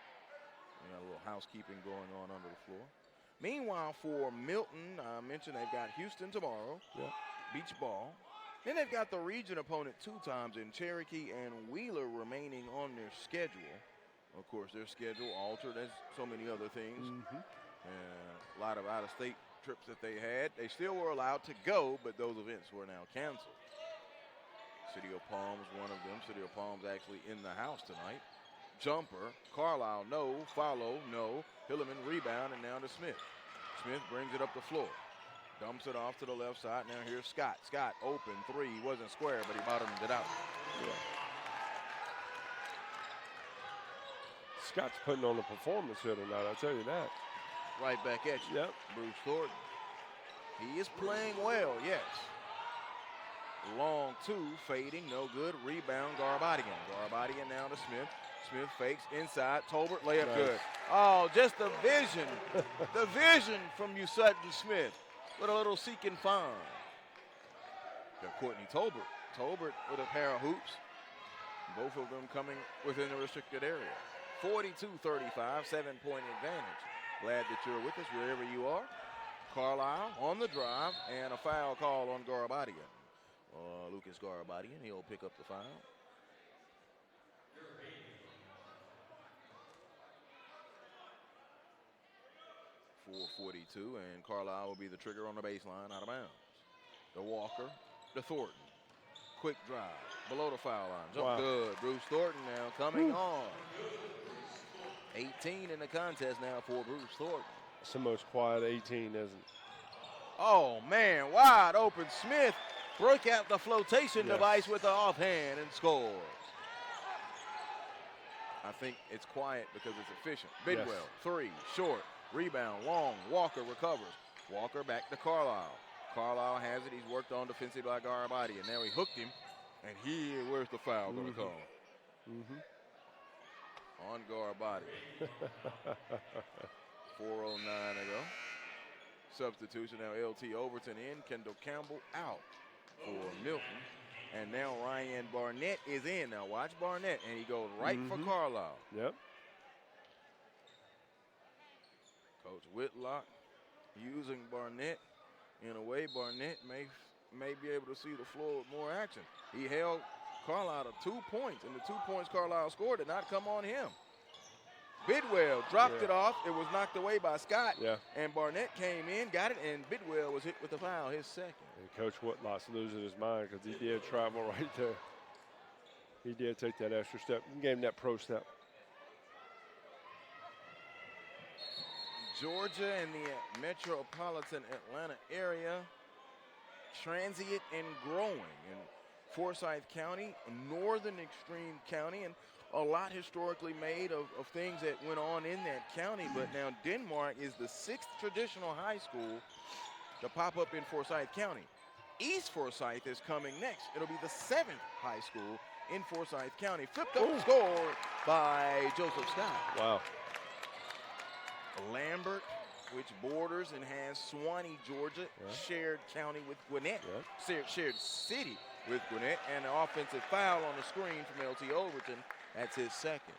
We got a little housekeeping going on under the floor. Meanwhile, for Milton, I mentioned they've got Houston tomorrow, beach ball. Then they've got the region opponent 2 times in Cherokee and Wheeler remaining on their schedule. Of course, their schedule altered as so many other things. And a lot of out-of-state trips that they had. They still were allowed to go, but those events were now canceled. City of Palms, one of them. City of Palms actually in the house tonight. Jumper, Carlisle, no. Follow, no. Hilliman, rebound, and now to Smith. Smith brings it up the floor. Dumps it off to the left side. Now here's Scott. Scott, open, 3. He wasn't square, but he bottomed it out. Scott's putting on a performance here tonight, I'll tell you that. Right back at you. Bruce Thornton. He is playing well, yes. Long 2, fading, no good. Rebound, Garbadian. Garbadian now to Smith. Smith fakes inside. Tolbert, layup good. Oh, just the vision. The vision from you, Sutton Smith, with a little seek and find. Got Courtney Tolbert. Tolbert with a pair of hoops. Both of them coming within the restricted area. 42-35, 7-point advantage. Glad that you're with us wherever you are. Carlisle on the drive, and a foul call on Garbadian. Lucas Garbadian, he'll pick up the foul. .442, and Carlisle will be the trigger on the baseline out of bounds. The Walker, the Thornton. Quick drive, below the foul line. Jump good. Bruce Thornton now coming on. 18 in the contest now for Bruce Thornton. It's the most quiet 18, isn't it? Oh, man, wide open. Smith broke out the flotation device with the offhand and scored. I think it's quiet because it's efficient. Bidwell, 3, short, rebound, long. Walker recovers. Walker back to Carlisle. Carlisle has it. He's worked on defensive by Garabati, and now he hooked him. And where's the foul going to call? On Garabati. 4:09 to go. Substitution now, LT Overton in, Kendall Campbell out for Milton. And now Ryan Barnett is in. Now watch Barnett, and he goes right for Carlisle. Coach Whitlock using Barnett. In a way, Barnett may be able to see the floor with more action. He held Carlisle to 2 points, and the 2 points Carlisle scored did not come on him. Bidwell dropped it off. It was knocked away by Scott. And Barnett came in, got it, and Bidwell was hit with the foul, his second. And Coach Whitlock's losing his mind because he did travel right there. He did take that extra step. He gave him that pro step. Georgia and the metropolitan Atlanta area, transient and growing. In Forsyth County, northern extreme county, and a lot historically made of things that went on in that county. But now Denmark is the 6th traditional high school to pop up in Forsyth County. East Forsyth is coming next. It'll be the 7th high school in Forsyth County. Flipped up, scored by Joseph Scott. Wow. Lambert, which borders and has Suwanee, Georgia, shared county with Gwinnett, shared city with Gwinnett, and an offensive foul on the screen from LT Overton. That's his second.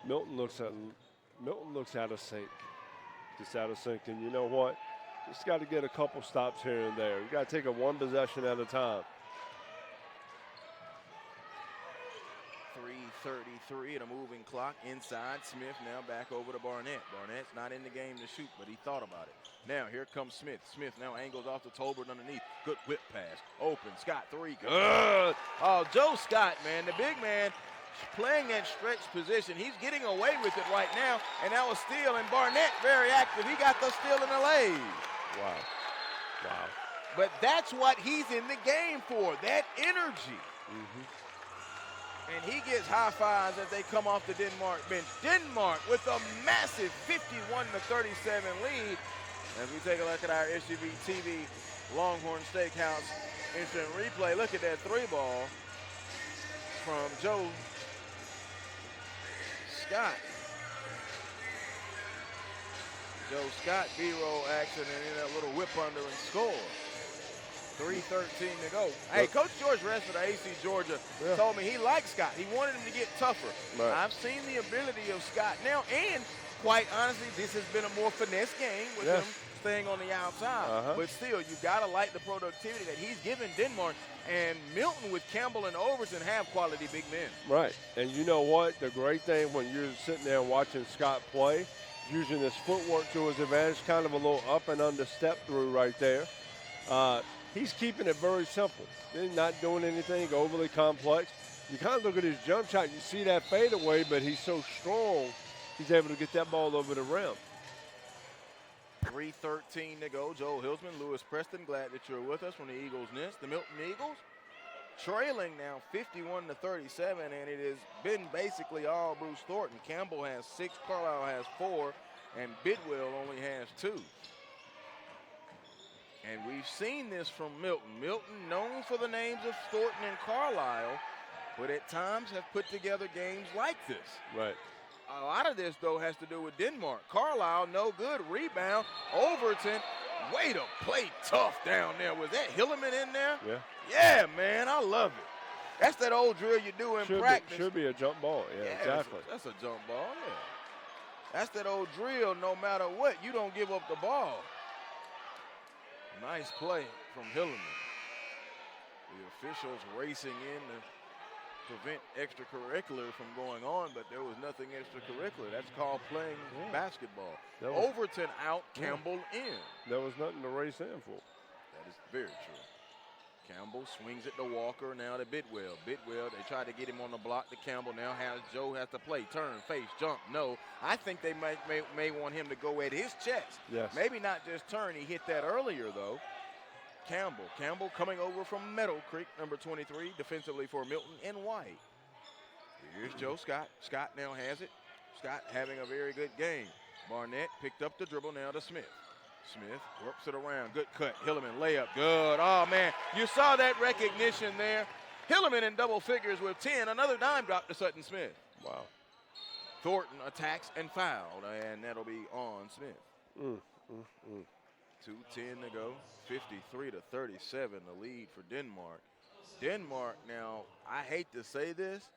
Milton looks out of sync. Just out of sync, and you know what? Just got to get a couple stops here and there. You got to take it one possession at a time. 3:33 and a moving clock inside. Smith now back over to Barnett. Barnett's not in the game to shoot, but he thought about it. Now here comes Smith. Smith now angles off to Tolbert underneath. Good whip pass. Open. Scott, 3. Good. Oh, Joe Scott, man, the big man, playing that stretch position. He's getting away with it right now, and that was steal. And Barnett very active. He got the steal in the lane. Wow. But that's what he's in the game for, that energy. And he gets high fives as they come off the Denmark bench. Denmark with a massive 51-37 lead. As we take a look at our SUV TV Longhorn Steakhouse instant replay. Look at that three ball from Joe Scott. Joe Scott B-roll action and then that little whip under and score. 3:13 to go. Hey, Coach George Restford of AC Georgia told me he liked Scott. He wanted him to get tougher. Right. I've seen the ability of Scott now, and quite honestly, this has been a more finesse game with him staying on the outside. But still, you got to like the productivity that he's given Denmark. And Milton with Campbell and Overton have quality big men. Right. And you know what? The great thing when you're sitting there watching Scott play, using his footwork to his advantage, kind of a little up and under step through right there. He's keeping it very simple. He's not doing anything overly complex. You kind of look at his jump shot, you see that fadeaway, but he's so strong, he's able to get that ball over the rim. 3:13 to go. Joel Hilsman, Lewis Preston, glad that you're with us from the Eagles Nest. The Milton Eagles trailing now 51-37, and it has been basically all Bruce Thornton. Campbell has 6, Carlisle has 4, and Bidwell only has 2. And we've seen this from Milton. Milton, known for the names of Thornton and Carlisle, but at times have put together games like this. Right. A lot of this, though, has to do with Denmark. Carlisle, no good. Rebound. Overton, way to play tough down there. Was that Hilliman in there? Yeah. Yeah, man, I love it. That's that old drill you do in practice. Should be a jump ball. Yeah, exactly. That's a jump ball, yeah. That's that old drill, no matter what, you don't give up the ball. Nice play from Hilliman. The officials racing in to prevent extracurricular from going on, but there was nothing extracurricular. That's called playing basketball. Overton out, Campbell in. There was nothing to race in for. That is very true. Campbell swings it to Walker, now to Bidwell. Bidwell, they tried to get him on the block to Campbell. Now Joe has to play. Turn, face, jump. No. I think they may want him to go at his chest. Yes. Maybe not just turn. He hit that earlier, though. Campbell coming over from Meadow Creek, number 23, defensively for Milton and White. Here's Joe Scott. Scott now has it. Scott having a very good game. Barnett picked up the dribble now to Smith. Smith works it around. Good cut. Hilliman layup. Good. Oh, man. You saw that recognition there. Hilliman in double figures with 10. Another dime drop to Sutton Smith. Wow. Thornton attacks and fouled, and that'll be on Smith. 2:10 to go. 53-37, the lead for Denmark. Denmark now, I hate to say this,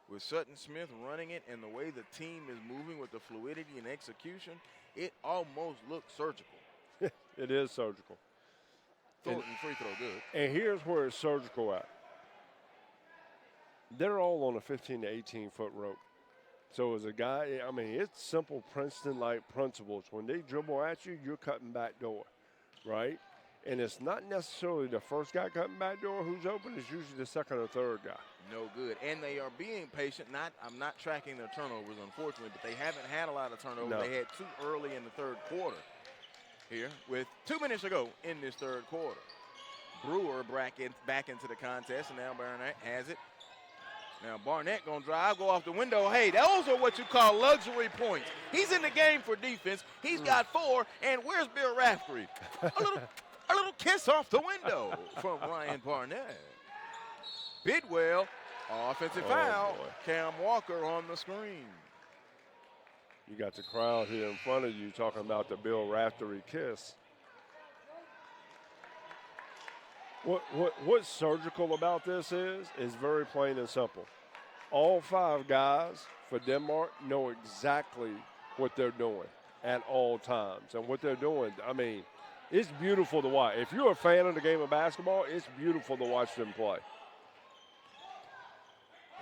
with Sutton Smith running it and the way the team is moving with the fluidity and execution, it almost looks surgical. It is surgical. Thornton free throw good. And here's where it's surgical at. They're all on a 15 to 18 foot rope. So as a guy, I mean, it's simple Princeton-like principles. When they dribble at you, you're cutting back door, right? And it's not necessarily the first guy cutting back door who's open. It's usually the second or third guy. No good. And they are being patient. I'm not tracking their turnovers, unfortunately, but they haven't had a lot of turnovers. No. They had 2 early in the third quarter here with 2 minutes to go in this third quarter. Brewer back into the contest, and now Barnett has it. Now Barnett gonna drive, go off the window. Hey, those are what you call luxury points. He's in the game for defense. He's got 4, and where's Bill Raftery? A little kiss off the window from Ryan Barnett. Bidwell, offensive foul. Boy. Cam Walker on the screen. You got the crowd here in front of you talking about the Bill Raftery kiss. What's surgical about this is very plain and simple. All 5 guys for Denmark know exactly what they're doing at all times. And what they're doing, I mean, it's beautiful to watch. If you're a fan of the game of basketball, it's beautiful to watch them play.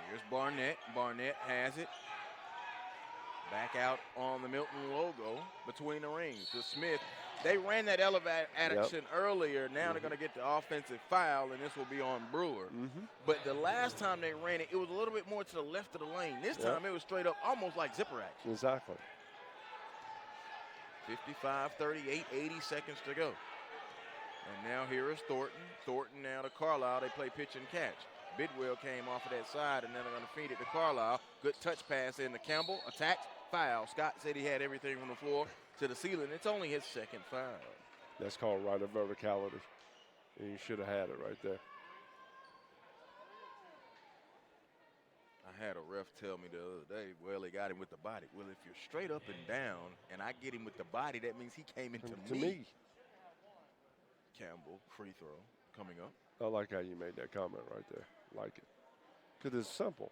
Here's Barnett. Barnett has it. Back out on the Milton logo between the rings to Smith. They ran that elevate action earlier. Now they're going to get the offensive foul, and this will be on Brewer. But the last time they ran it, it was a little bit more to the left of the lane. This time it was straight up, almost like zipper action. Exactly. 55-38, 80 seconds to go. And now here is Thornton. Thornton now to Carlisle. They play pitch and catch. Bidwell came off of that side, and then they're going to feed it to Carlisle. Good touch pass in to Campbell. Attacks, foul. Scott said he had everything from the floor to the ceiling. It's only his second foul. That's called right of verticality. And you should have had it right there. I had a ref tell me the other day, well, he got him with the body. Well, if you're straight up and down and I get him with the body, that means he came into me. Campbell, free throw, coming up. I like how you made that comment right there. Like it. Because it's simple.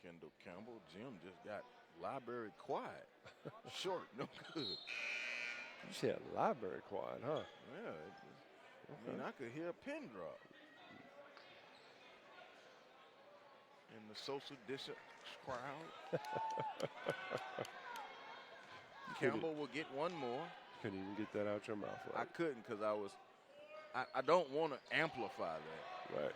Kendall Campbell, Jim just got library quiet. Short, no good. You said library quiet, huh? Yeah. I mean, I could hear a pin drop. In the social distance crowd. Campbell will get one more. Couldn't even get that out your mouth. Right? I couldn't because I don't want to amplify that. Right.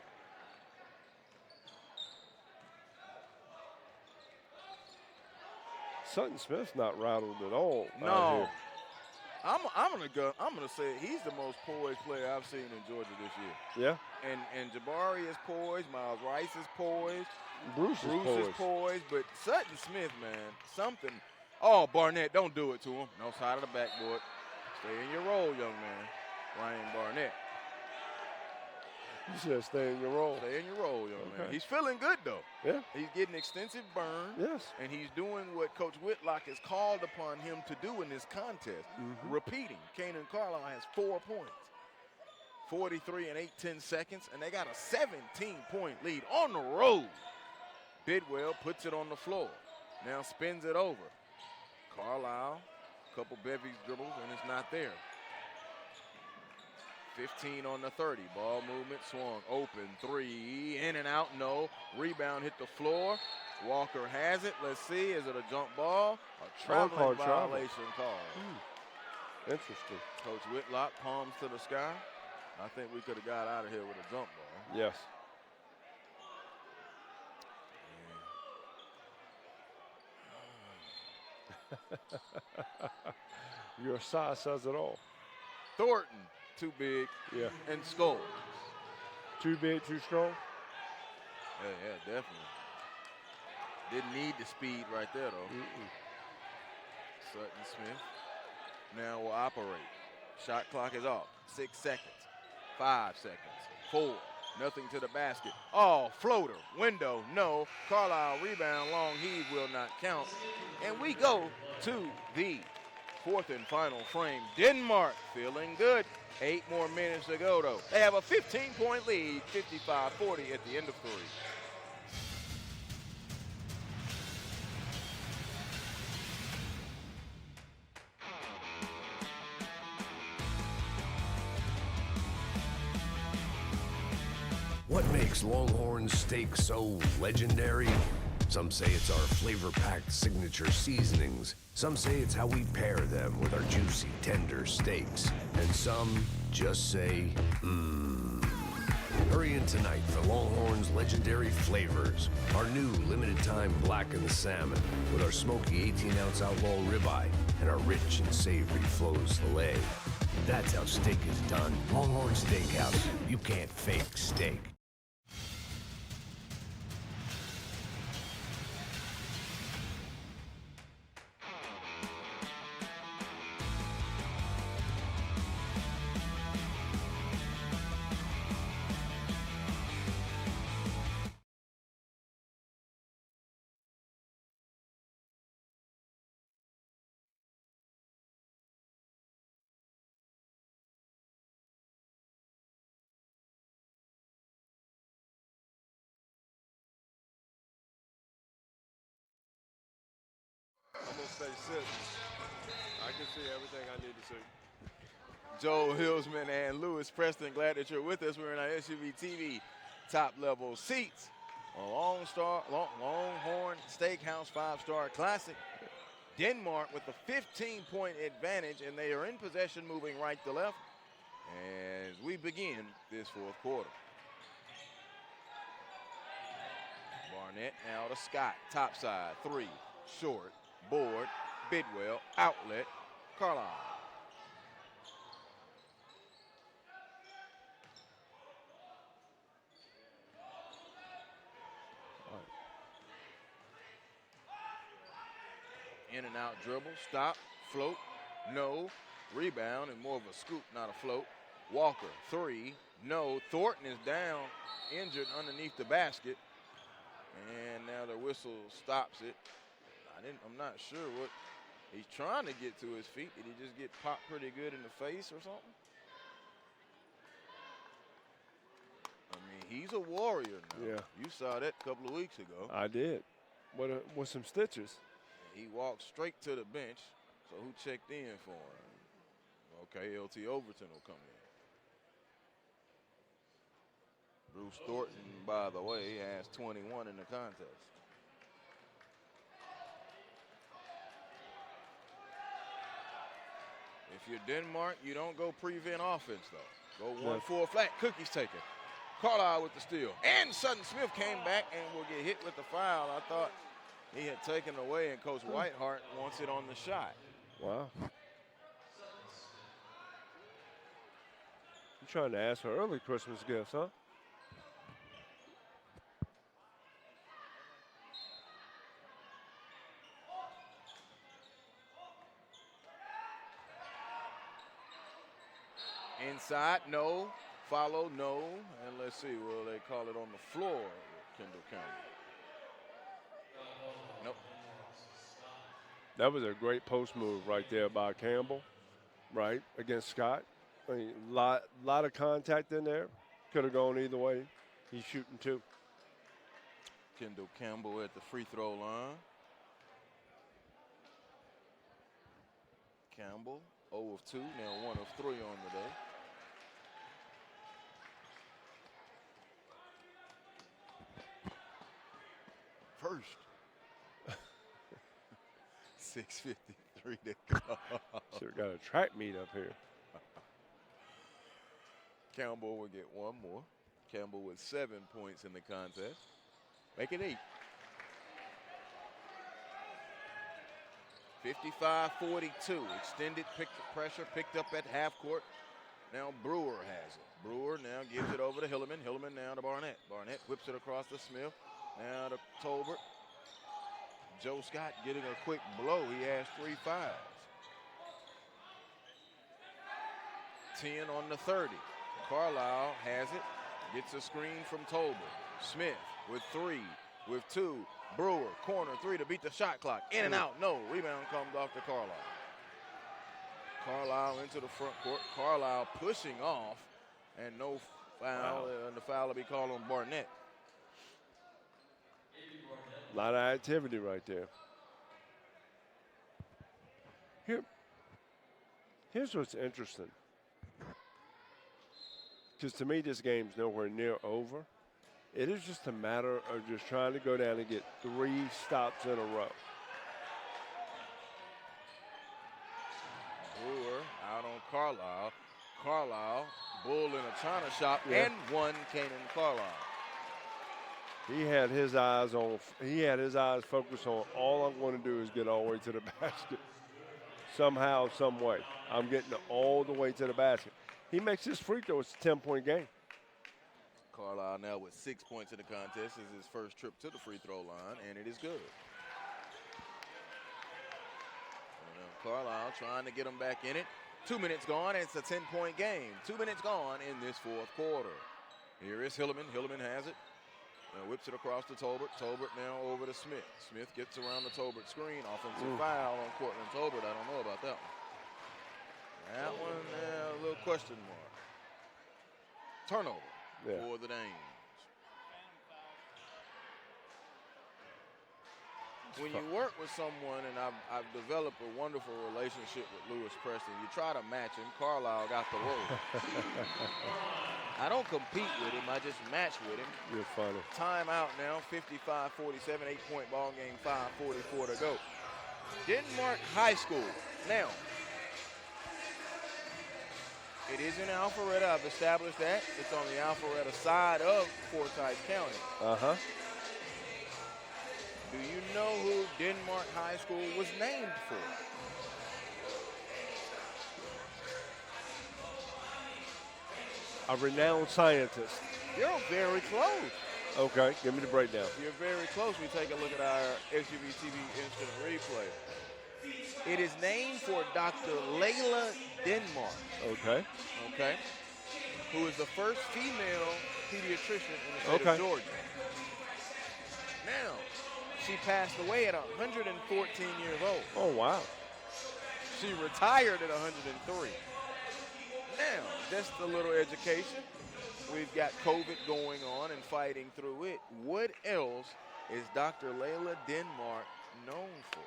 Sutton Smith's not rattled at all. No. I'm gonna say he's the most poised player I've seen in Georgia this year. Yeah. And Jabari is poised, Miles Rice is poised, Bruce is poised, but Sutton Smith, man, something. Oh, Barnett, don't do it to him. No side of the backboard. Stay in your role, young man. Ryan Barnett. You said stay in your role. Stay in your role, young man. He's feeling good, though. Yeah. He's getting extensive burn. Yes. And he's doing what Coach Whitlock has called upon him to do in this contest. Repeating. Kanan Carlisle has 4 points. 43 and 8/10 seconds, and they got a 17-point lead on the road. Bidwell puts it on the floor. Now spins it over. Carlisle, couple bevies dribbles, and it's not there. 15 on the 30. Ball movement swung. Open. Three. In and out. No. Rebound hit the floor. Walker has it. Let's see. Is it a jump ball? A traveling violation call. Interesting. Coach Whitlock palms to the sky. I think we could have got out of here with a jump ball. Yes. Your size says it all. Thornton, too big. Yeah. And Skull. Too big, too strong? Yeah, definitely. Didn't need the speed right there, though. Sutton Smith now will operate. Shot clock is off. 6 seconds. 5 seconds. 4. Nothing to the basket. Oh, floater. Window. No. Carlisle rebound. Long heave will not count. And we go to the fourth and final frame. Denmark feeling good. 8 more minutes to go, though. They have a 15-point lead, 55-40 at the end of 3. What makes Longhorn steak so legendary? Some say it's our flavor-packed signature seasonings. Some say it's how we pair them with our juicy, tender steaks. And some just say, mmm. Hurry in tonight for Longhorn's legendary flavors. Our new limited-time blackened salmon with our smoky 18-ounce outlaw ribeye and our rich and savory Flo's filet. That's how steak is done. Longhorn Steakhouse. You can't fake steak. I'm going to stay sitting. I can see everything I need to see. Joe Hillsman and Lewis Preston, glad that you're with us. We're in our SUV TV top-level seats on Longhorn Steakhouse 5-Star Classic. Denmark with a 15-point advantage, and they are in possession moving right to left as we begin this fourth quarter. Barnett now to Scott, top side, 3, short, board, Bidwell, outlet, Carlisle. In and out dribble, stop, float, no, rebound, and more of a scoop, not a float. Walker, 3, no. Thornton is down, injured underneath the basket. And now the whistle stops it. I'm not sure what he's trying to get to his feet. Did he just get popped pretty good in the face or something? I mean, he's a warrior now. Yeah. You saw that a couple of weeks ago. I did. With some stitches. He walked straight to the bench. So who checked in for him? Okay, LT Overton will come in. Bruce Thornton, by the way, has 21 in the contest. If you're Denmark, you don't go prevent offense, though. Go 1-4 flat. Cookie's taken. Carlisle with the steal. And Sutton Smith came back and will get hit with the foul. I thought he had taken away, and Coach Whiteheart wants it on the shot. Wow. You trying to ask for early Christmas gifts, huh? Inside, no. Follow, no. And let's see, will they call it on the floor, Kendall County? Nope. That was a great post move right there by Campbell, right, against Scott. I mean, lot of contact in there. Could have gone either way. He's shooting 2. Kendall Campbell at the free throw line. Campbell, 0 of 2, now 1 of 3 on the day. First. 6:53 to go. Should have got a track meet up here. Campbell will get 1 more. Campbell with 7 points in the contest. Make it 8. 55-42. Extended pressure picked up at half court. Now Brewer has it. Brewer now gives it over to Hilliman. Hilliman now to Barnett. Barnett whips it across to Smith. Now to Tolbert. Joe Scott getting a quick blow. He has 3 fouls. 10 on the 30. Carlisle has it. Gets a screen from Tolbert. Smith with 3, with 2. Brewer, corner 3 to beat the shot clock. In and out, no. Rebound comes off to Carlisle. Carlisle into the front court. Carlisle pushing off, and no foul. And the foul will be called on Barnett. A lot of activity right there. Here's what's interesting. Because to me, this game's nowhere near over. It is just a matter of just trying to go down and get 3 stops in a row. Brewer out on Carlisle. Carlisle, bull in a China shop, and 1 Canaan Carlisle. He had his eyes focused on all I'm going to do is get all the way to the basket. Somehow, some way. I'm getting all the way to the basket. He makes his free throw. It's a 10-point game. Carlisle now with 6 points in the contest. This is his first trip to the free throw line, and it is good. Carlisle trying to get him back in it. 2 minutes gone, and it's a 10-point game. 2 minutes gone in this fourth quarter. Here is Hilliman. Hilliman has it. Now whips it across to Tolbert. Tolbert now over to Smith. Smith gets around the Tolbert screen. Offensive foul on Cortland Tolbert. I don't know about that one. That one, a little question mark. Turnover for the Danes. When you work with someone, and I've developed a wonderful relationship with Lewis Preston, you try to match him. Carlisle got the role. I don't compete with him. I just match with him. You're funny. Timeout now, 55-47, 8-point ball game, 5:44 to go. Denmark High School. Now, it is in Alpharetta. I've established that. It's on the Alpharetta side of Forsyth County. Uh-huh. Do you know who Denmark High School was named for? A renowned scientist. You're very close. Okay, give me the breakdown. You're very close. We take a look at our SUV TV instant replay. It is named for Dr. Layla Denmark. Okay. Okay. Who is the first female pediatrician in the state of Georgia. Now, she passed away at 114 years old. Oh, wow. She retired at 103. Now, just a little education. We've got COVID going on and fighting through it. What else is Dr. Layla Denmark known for?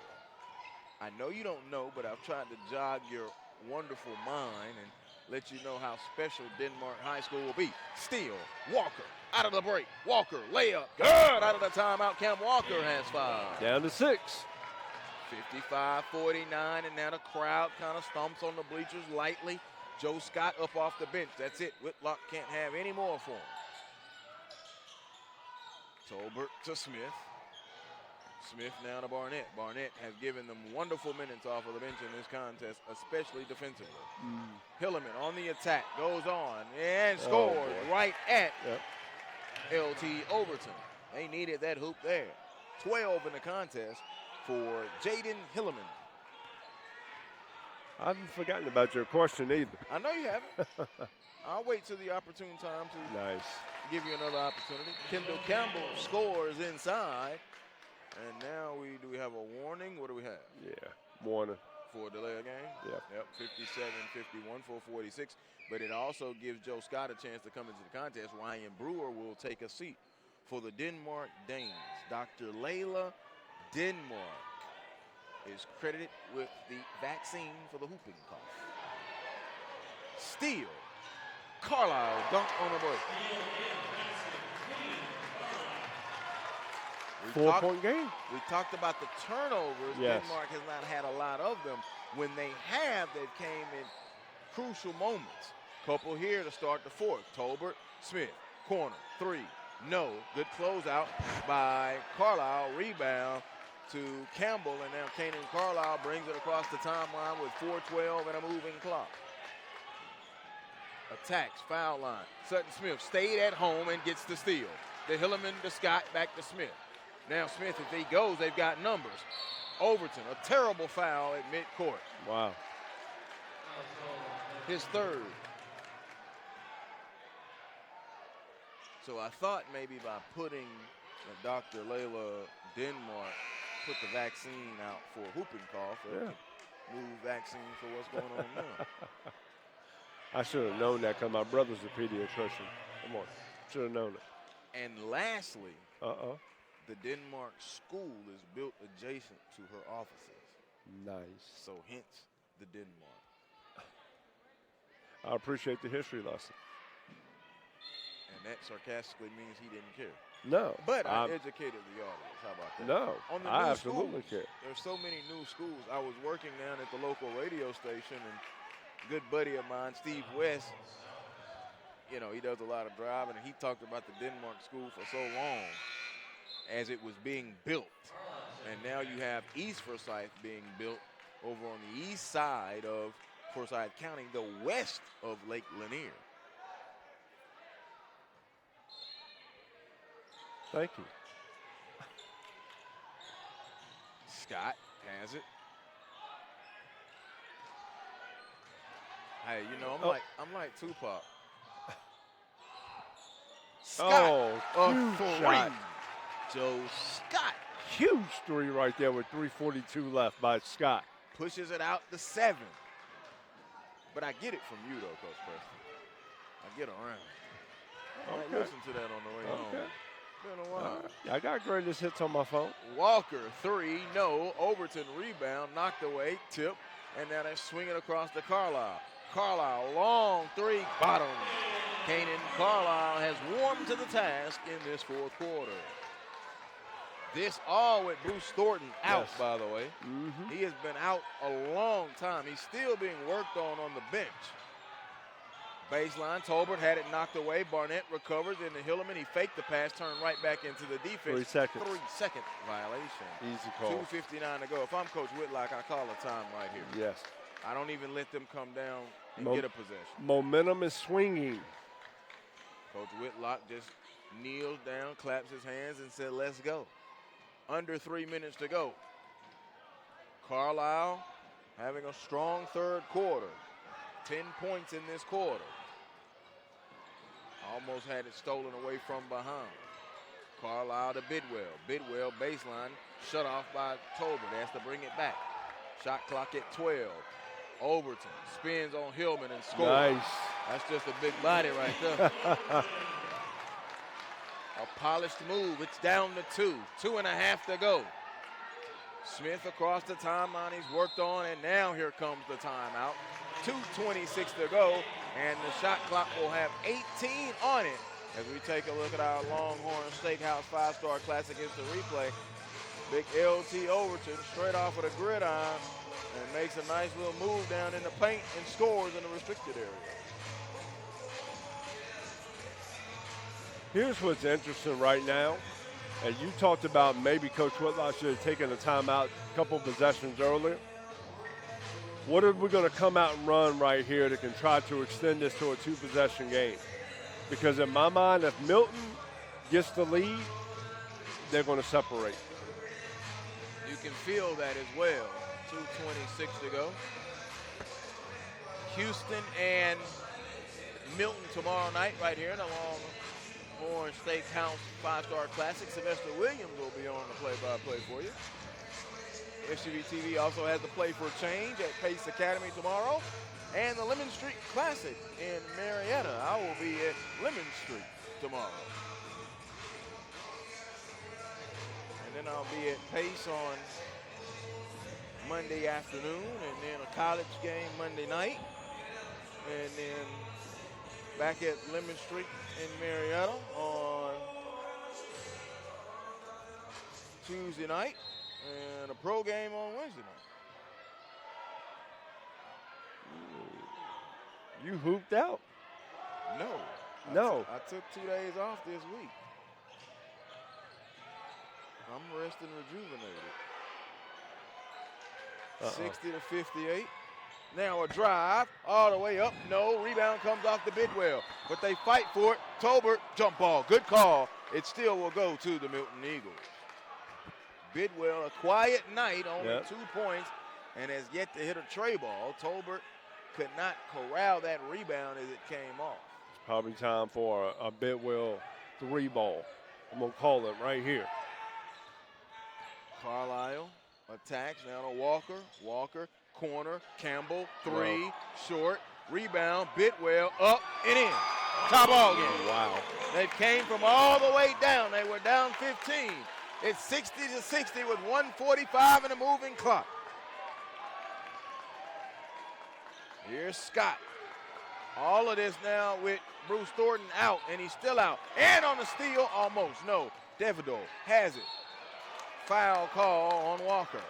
I know you don't know, but I've tried to jog your wonderful mind and let you know how special Denmark High School will be. Steele, Walker, out of the break. Walker, layup, good. Out of the timeout, Cam Walker has 5. Down to 6. 55-49, and now the crowd kind of stomps on the bleachers lightly. Joe Scott up off the bench. That's it. Whitlock can't have any more for him. Tolbert to Smith. Smith now to Barnett. Barnett has given them wonderful minutes off of the bench in this contest, especially defensively. Hilliman on the attack, goes on and scores right at LT Overton. They needed that hoop there. 12 in the contest for Jaden Hilliman. I haven't forgotten about your question either. I know you haven't. I'll wait till the opportune time to give you another opportunity. Kendall Campbell scores inside. And now do we have a warning? What do we have? Yeah, warning. For a delay of game? Yep. 57-51 for 46. But it also gives Joe Scott a chance to come into the contest. Ryan Brewer will take a seat for the Denmark Danes. Dr. Layla Denmark is credited with the vaccine for the whooping cough. Steele. Carlisle dunk on the break. 4-point game. We talked about the turnovers. Yes. Denmark has not had a lot of them. When they have, they've came in crucial moments. Couple here to start the fourth. Tolbert, Smith, corner, 3, no. Good closeout by Carlisle. Rebound to Campbell, and now Kanan Carlisle brings it across the timeline with 4:12 and a moving clock. Attacks, foul line. Sutton Smith stayed at home and gets the steal. The Hilliman to Scott, back to Smith. Now Smith, if he goes, they've got numbers. Overton, a terrible foul at midcourt. Wow. His third. So I thought maybe by putting Dr. Layla Denmark, put the vaccine out for whooping cough, move vaccine for what's going on now. I should have known that because my brother's a pediatrician. Come on. Should have known it. And lastly, the Denmark school is built adjacent to her offices. Nice. So hence the Denmark. I appreciate the history lesson. And that sarcastically means he didn't care. No. But I educated the audience. How about that? No. On the I new absolutely schools, care. There's so many new schools. I was working down at the local radio station, and a good buddy of mine, Steve West, you know, he does a lot of driving, and he talked about the Denmark school for so long as it was being built. And now you have East Forsyth being built over on the east side of Forsyth County, the west of Lake Lanier. Thank you. Scott has it. Hey, you know, I'm like Tupac. Scott, huge shot. Joe Scott. Huge three right there with 3:42 left by Scott. Pushes it out to 7. But I get it from you, though, Coach Preston. I get around. I might listen to that on the way home. Been a while. I got greatest hits on my phone. Walker, 3, no. Overton, rebound, knocked away, tip. And now they're swinging across to Carlisle. Carlisle, long 3, bottom. Kanan Carlisle has warmed to the task in this fourth quarter. This all with Bruce Thornton out, by the way. He has been out a long time. He's still being worked on the bench. Baseline, Tolbert had it knocked away. Barnett recovers into Hilliman. He faked the pass, turned right back into the defense. 3 seconds. 3-second violation. Easy call. 2:59 to go. If I'm Coach Whitlock, I call a time right here. Yes. I don't even let them come down and get a possession. Momentum is swinging. Coach Whitlock just kneels down, claps his hands, and said, let's go. Under 3 minutes to go. Carlisle having a strong third quarter. 10 points in this quarter. Almost had it stolen away from behind. Carlisle to Bidwell. Bidwell baseline, shut off by Tolbert. Has to bring it back. Shot clock at 12. Overton spins on Hillman and scores. Nice. That's just a big body right there. A polished move. It's down to 2. 2.5 to go. Smith across the timeline he's worked on, and now here comes the timeout. 2:26 to go, and the shot clock will have 18 on it as we take a look at our Longhorn Steakhouse 5-Star Classic Instant Replay. Big LT Overton straight off of the gridiron and makes a nice little move down in the paint and scores in the restricted area. Here's what's interesting right now. And you talked about maybe Coach Whitlock should have taken a timeout a couple possessions earlier. What are we going to come out and run right here that can try to extend this to a 2-possession game? Because in my mind, if Milton gets the lead, they're going to separate. You can feel that as well. 2:26 to go. Houston and Milton tomorrow night right here in the Longhorn Steakhouse 5-Star Classic. Sylvester Williams will be on the play-by-play for you. SUV TV also has the Play for Change at Pace Academy tomorrow. And the Lemon Street Classic in Marietta. I will be at Lemon Street tomorrow. And then I'll be at Pace on Monday afternoon, and then a college game Monday night. And then back at Lemon Street in Marietta on Tuesday night, and a pro game on Wednesday night. You hooped out? No. I took 2 days off this week. I'm resting rejuvenated. 60 to 58. Now a drive all the way up. No, rebound comes off the Bidwell, but they fight for it. Tolbert, jump ball, good call. It still will go to the Milton Eagles. Bidwell, a quiet night, only 2 points, and has yet to hit a tray ball. Tolbert could not corral that rebound as it came off. It's probably time for a Bidwell 3-ball. I'm going to call it right here. Carlisle attacks now to Walker. Walker, corner, Campbell, 3, short, rebound, Bidwell, up and in. Top ball game. Wow. They came from all the way down. They were down 15. It's 60 to 60 with 1:45 in the moving clock. Here's Scott. All of this now with Bruce Thornton out, and he's still out. And on the steal, almost. No, Devido has it. Foul call on Walker.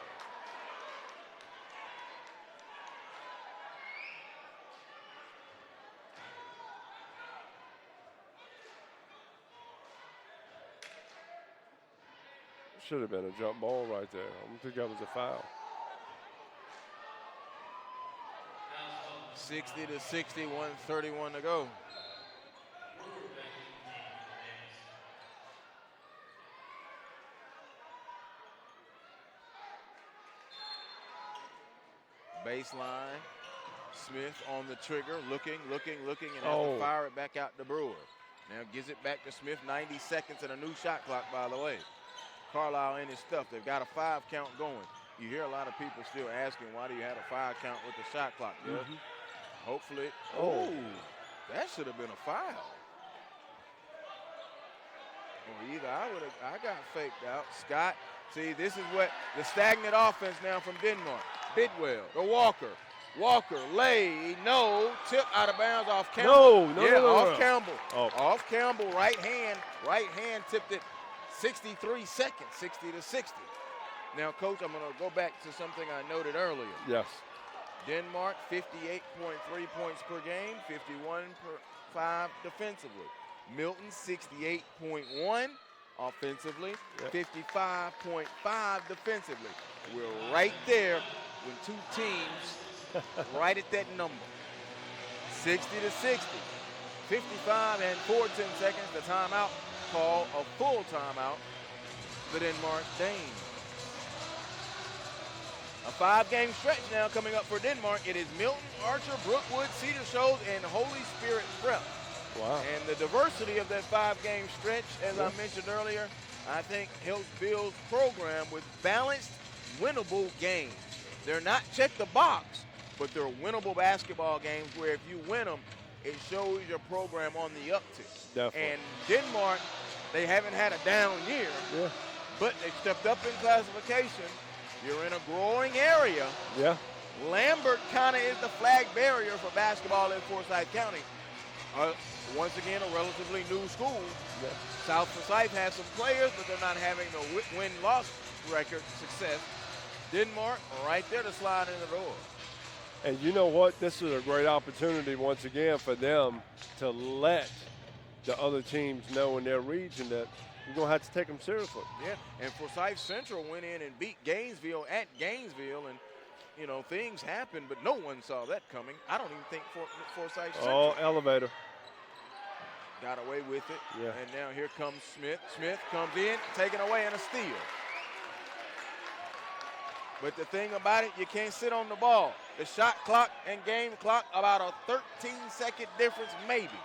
Should have been a jump ball right there. I don't think that was a foul. 60 to 60, 1:31 to go. Baseline. Smith on the trigger, looking, and has to fire it back out to Brewer. Now gives it back to Smith, 90 seconds and a new shot clock, by the way. Carlisle in his stuff. They've got a 5 count going. You hear a lot of people still asking, why do you have a 5 count with the shot clock? Hopefully. Oh, that should have been a foul. Or either I got faked out. Scott, see, this is what the stagnant offense now from Denmark. Bidwell, the Walker. Walker, lay, no, tip out of bounds off Campbell. No. Off Campbell. Off Campbell, right hand tipped it 63 seconds, 60 to 60. Now, Coach, I'm going to go back to something I noted earlier. Yes. Denmark, 58.3 points per game, 51.5 defensively. Milton, 68.1 offensively, 55.5 defensively. We're right there with two teams right at that number. 60-60. 55 and 14 seconds. The timeout call, a full timeout. The Denmark Danes. A 5-game stretch now coming up for Denmark. It is Milton, Archer, Brookwood, Cedar Shoals, and Holy Spirit Prep. Wow. And the diversity of that 5-game stretch, as I mentioned earlier, I think helps build program with balanced, winnable games. They're not check the box, but they're winnable basketball games where if you win them, it shows your program on the uptick. Definitely. And Denmark, they haven't had a down year, but they stepped up in classification. You're in a growing area. Yeah. Lambert kind of is the flag barrier for basketball in Forsyth County. Once again, a relatively new school. Yeah. South Forsyth has some players, but they're not having the win-loss record success. Denmark right there to slide in the door. And you know what? This is a great opportunity once again for them to let the other teams know in their region that you're going to have to take them seriously. Yeah, and Forsyth Central went in and beat Gainesville at Gainesville, and, you know, things happened, but no one saw that coming. I don't even think Forsyth Central. Oh, elevator. Got away with it. Yeah. And now here comes Smith. Smith comes in, taken away, and a steal. But the thing about it, you can't sit on the ball. The shot clock and game clock, about a 13-second difference, maybe.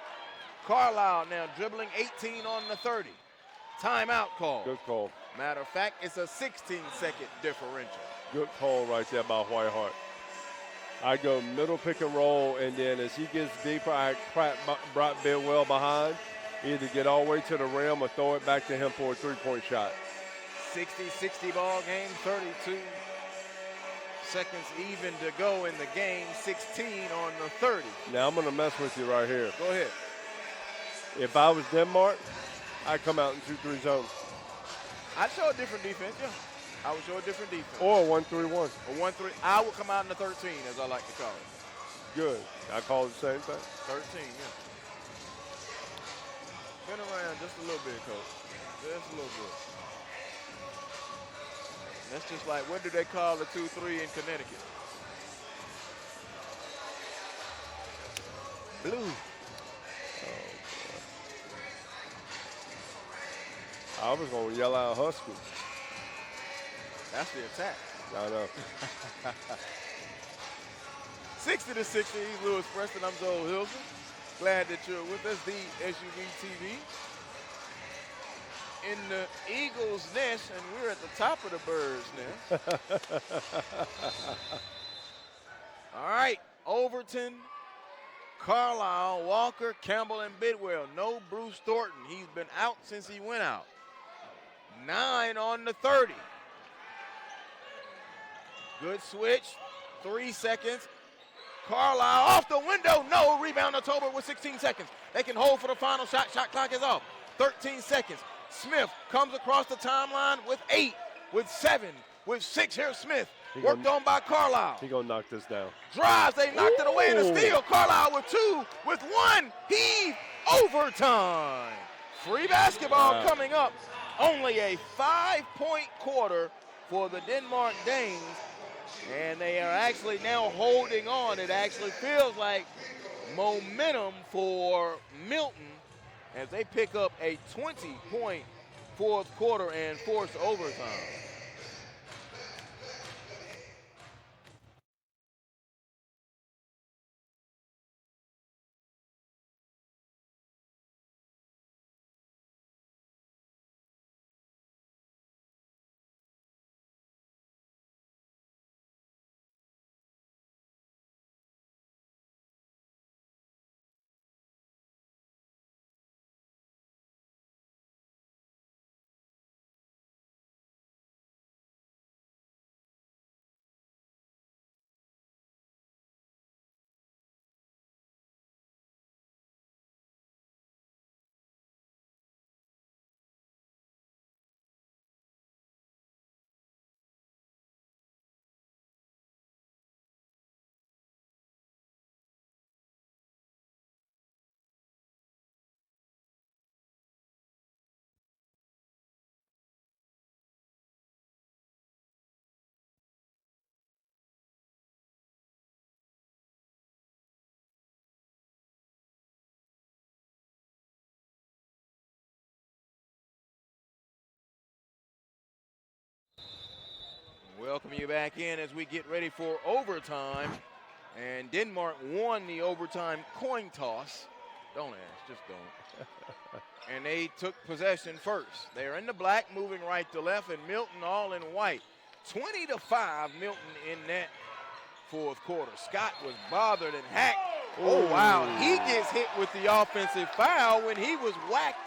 Carlisle now dribbling 18 on the 30. Timeout call. Good call. Matter of fact, it's a 16-second differential. Good call right there by Whitehart. I go middle pick and roll, and then as he gets deeper, I brought Bidwell behind. Either get all the way to the rim or throw it back to him for a three-point shot. 60-60 ball game, 32 seconds even to go in the game, 16 on the 30. Now I'm going to mess with you right here. Go ahead. If I was Denmark, I'd come out in 2-3 zone. I'd show a different defense, yeah. I would show a different defense. Or 1-3-1. Or 1-3. I would come out in the 13, as I like to call it. Good. I call it the same thing. 13, yeah. Been around just a little bit, Coach. Just a little bit. That's just like, what do they call the 2-3 in Connecticut? Blue. I was going to yell out Husky. That's the attack. I know. 60-60, he's Lewis Preston. I'm Joel Hilton. Glad that you're with us, the SUV TV. In the Eagles' nest, and we're at the top of the bird's nest. All right, Overton, Carlisle, Walker, Campbell, and Bidwell. No Bruce Thornton. He's been out since he went out. 9 on the 30. Good switch. 3 seconds. Carlisle off the window. No. Rebound to Tober with 16 seconds. They can hold for the final shot. Shot clock is off. 13 seconds. Smith comes across the timeline with 8, with 7, with 6. Here's Smith. Worked on by Carlisle. He's going to knock this down. Drives. They knocked it away in a steal. Carlisle with 2, with 1. Heave. Overtime. Free basketball coming up. Only a 5-point quarter for the Denmark Danes. And they are actually now holding on. It actually feels like momentum for Milton as they pick up a 20-point fourth quarter and force overtime. welcome you back in as we get ready for overtime. And Denmark won the overtime coin toss. Don't ask, just don't. And they took possession first. They're in the black, moving right to left, and Milton all in white. 20-5, Milton in that fourth quarter. Scott was bothered and hacked. Oh, wow. He gets hit with the offensive foul when he was whacked.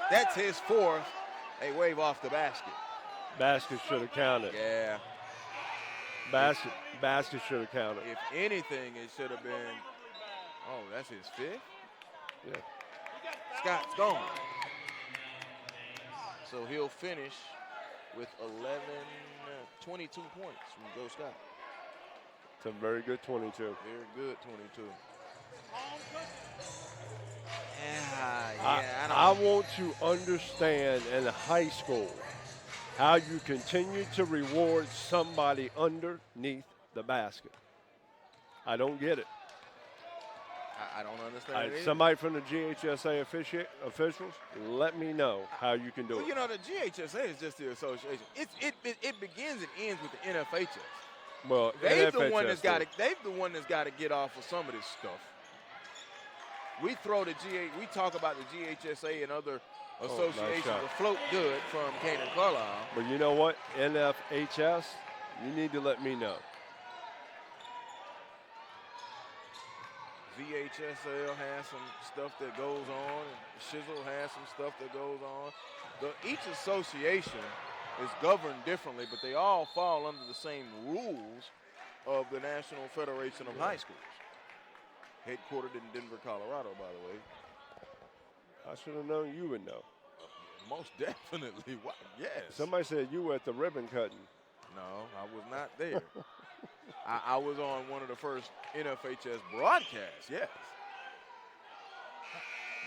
That's his fourth. They wave off the basket. Basket should have counted. Yeah. Basket should have counted. If anything, it should have been. Oh, that's his fifth? Yeah. Scott's gone. So he'll finish with 22 points from Joe Scott. It's a very good 22. Very good 22. I want to understand in high school how you continue to reward somebody underneath the basket. I don't get it. I don't understand it either. Somebody from the GHSA officials, let me know how you can do it. Well, you know, the GHSA is just the association. It begins and ends with the NFHS. Well, they're the one that's got to. They're the one that's got to get off of some of this stuff. We talk about the GHSA and other associations afloat good from Kane and Carlisle. But you know what? NFHS, you need to let me know. VHSL has some stuff that goes on, and Shizzle has some stuff that goes on. Each association is governed differently, but they all fall under the same rules of the National Federation of High Schools. Headquartered in Denver, Colorado, by the way. I should have known you would know. Most definitely. Yes. Somebody said you were at the ribbon cutting. No, I was not there. I was on one of the first NFHS broadcasts, yes.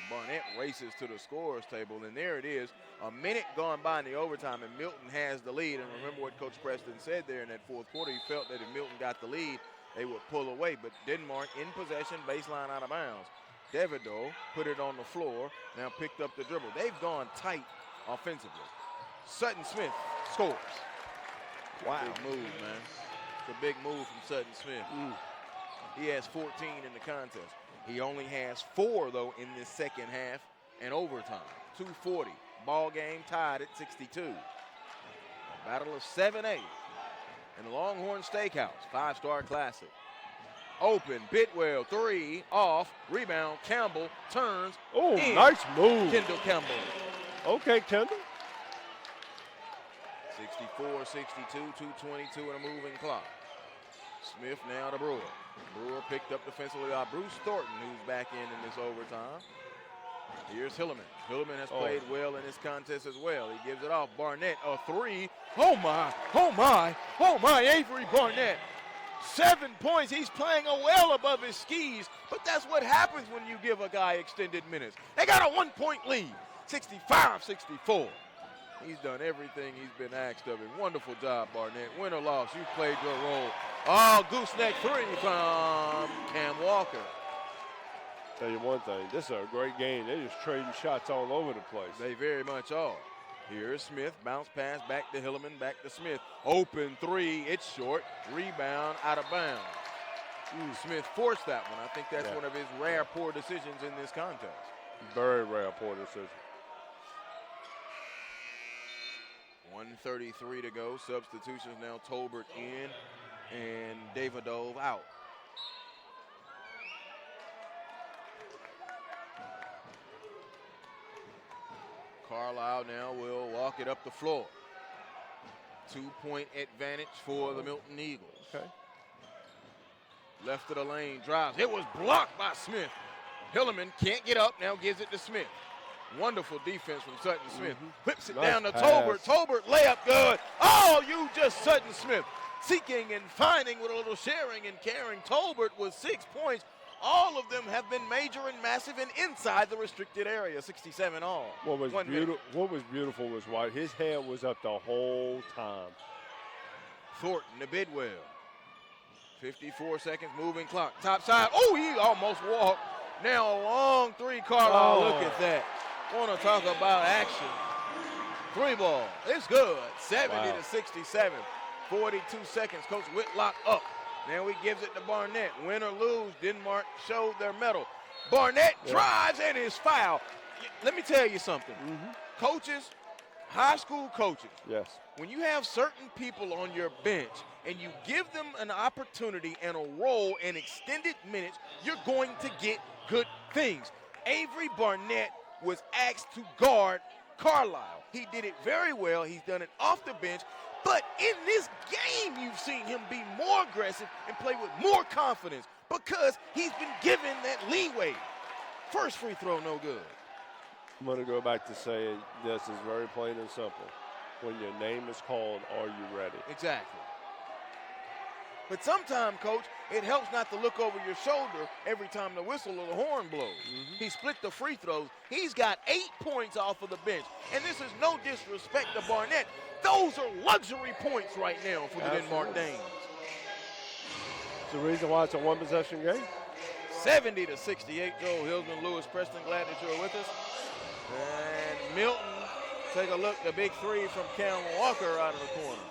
Barnett races to the scorer's table, and there it is. A minute gone by in the overtime, and Milton has the lead. And remember what Coach Preston said there in that fourth quarter. He felt that if Milton got the lead, they would pull away. But Denmark in possession, baseline out of bounds. Davido put it on the floor, now picked up the dribble. They've gone tight offensively. Sutton Smith scores. Wow. Big move, man. It's a big move from Sutton Smith. He has 14 in the contest. He only has 4, though, in this second half and overtime. 2:40. Ball game tied at 62. A battle of 7-8 in the Longhorn Steakhouse. 5-star classic. Open, Bidwell, 3, off, rebound, Campbell, turns. Oh, nice move. Kendall Campbell. Okay, Kendall. 64-62, 2:22 and a moving clock. Smith now to Brewer. Brewer picked up defensively by Bruce Thornton, who's back in this overtime. Here's Hilliman. Hilliman has played well in this contest as well. He gives it off. Barnett, a 3. Oh, my. Oh, my. Oh, my. Avery Barnett. 7 points. He's playing well above his skis, but that's what happens when you give a guy extended minutes. They got a 1-point lead, 65-64. He's done everything he's been asked of him. Wonderful job, Barnett. Win or loss, you've played your role. Oh, gooseneck 3 from Cam Walker. Tell you one thing, this is a great game. They're just trading shots all over the place. They very much are. Here's Smith, bounce pass back to Hilliman, back to Smith. Open 3, it's short. Rebound out of bounds. Smith forced that one. I think that's one of his rare poor decisions in this contest. Very rare poor decision. 1:33 to go. Substitutions now. Tolbert in and Davido out. Carlisle now will walk it up the floor. 2-point advantage for the Milton Eagles. Okay. Left of the lane, drives. It was blocked by Smith. Hilliman can't get up, now gives it to Smith. Wonderful defense from Sutton Smith. Whips it down to Tolbert. Tolbert layup good. Oh, you just Sutton Smith. Seeking and finding with a little sharing and caring. Tolbert with 6 points. All of them have been major and massive and inside the restricted area. 67 all. What was beautiful was why his hand was up the whole time. Thornton to Bidwell. 54 seconds, moving clock. Top side. Oh, he almost walked. Now a long 3, Carlisle. Look at that. Want to talk about action. 3 ball. It's good. 70-67. 42 seconds. Coach Whitlock up. Now he gives it to Barnett. Win or lose, Denmark showed their mettle. Barnett drives and is fouled. Let me tell you something. Coaches, high school coaches, when you have certain people on your bench and you give them an opportunity and a role in extended minutes, you're going to get good things. Avery Barnett was asked to guard Carlisle. He did it very well. He's done it off the bench. But in this game, you've seen him be more aggressive and play with more confidence because he's been given that leeway. First free throw, no good. I'm going to go back to saying this is very plain and simple. When your name is called, are you ready? Exactly. But sometimes, Coach, it helps not to look over your shoulder every time the whistle or the horn blows. He split the free throws. He's got 8 points off of the bench. And this is no disrespect to Barnett. Those are luxury points right now for the Denmark Danes. It's the reason why it's a one-possession game. 70-68. Joe Hilsman, Lewis Preston, glad that you're with us. And Milton, take a look. The big three from Cam Walker out of the corner.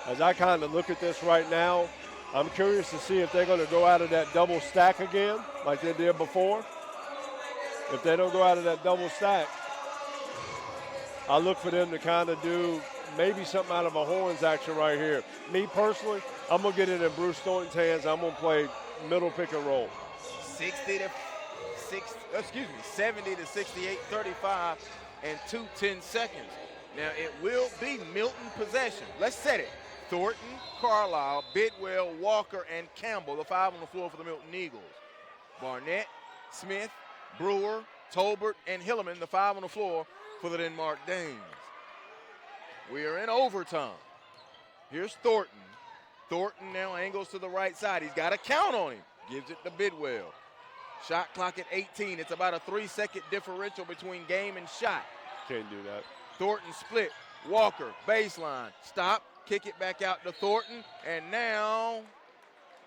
As I kind of look at this right now, I'm curious to see if they're going to go out of that double stack again like they did before. If they don't go out of that double stack, I look for them to kind of do maybe something out of a horns action right here. Me personally, I'm going to get it in Bruce Thornton's hands. I'm going to play middle pick and roll. 70-68, 35 and 2:10 seconds. Now it will be Milton possession. Let's set it. Thornton, Carlisle, Bidwell, Walker, and Campbell, the five on the floor for the Milton Eagles. Barnett, Smith, Brewer, Tolbert, and Hilleman, the five on the floor for the Denmark Danes. We are in overtime. Here's Thornton. Thornton now angles to the right side. He's got a count on him. Gives it to Bidwell. Shot clock at 18. It's about a 3-second differential between game and shot. Can't do that. Thornton split. Walker, baseline. Stop. Kick it back out to Thornton. And now,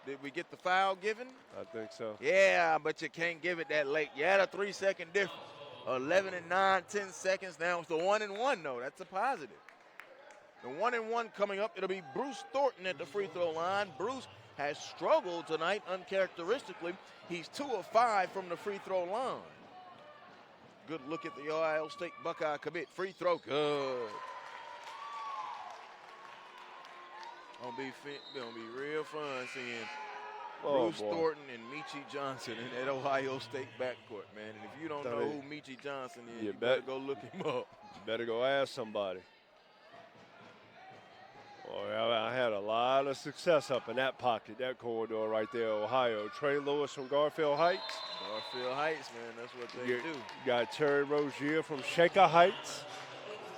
did we get the foul given? I think so. Yeah, but you can't give it that late. You had a 3-second difference. 11 and 9, 10 seconds. Now it's the 1-1, though. That's a positive. The 1-1 coming up. It'll be Bruce Thornton at the free throw line. Bruce has struggled tonight uncharacteristically. He's 2 of 5 from the free throw line. Good look at the Ohio State Buckeye commit. Free throw, good. Gonna be real fun seeing Bruce Thornton and Michi Johnson in that Ohio State backcourt, man. And if you don't know who Michi Johnson is, you better go look him up. You better go ask somebody. Boy, I had a lot of success up in that pocket, that corridor right there, Ohio. Trey Lewis from Garfield Heights. Garfield Heights, man, that's what they do. You got Terry Rozier from Shaker Heights.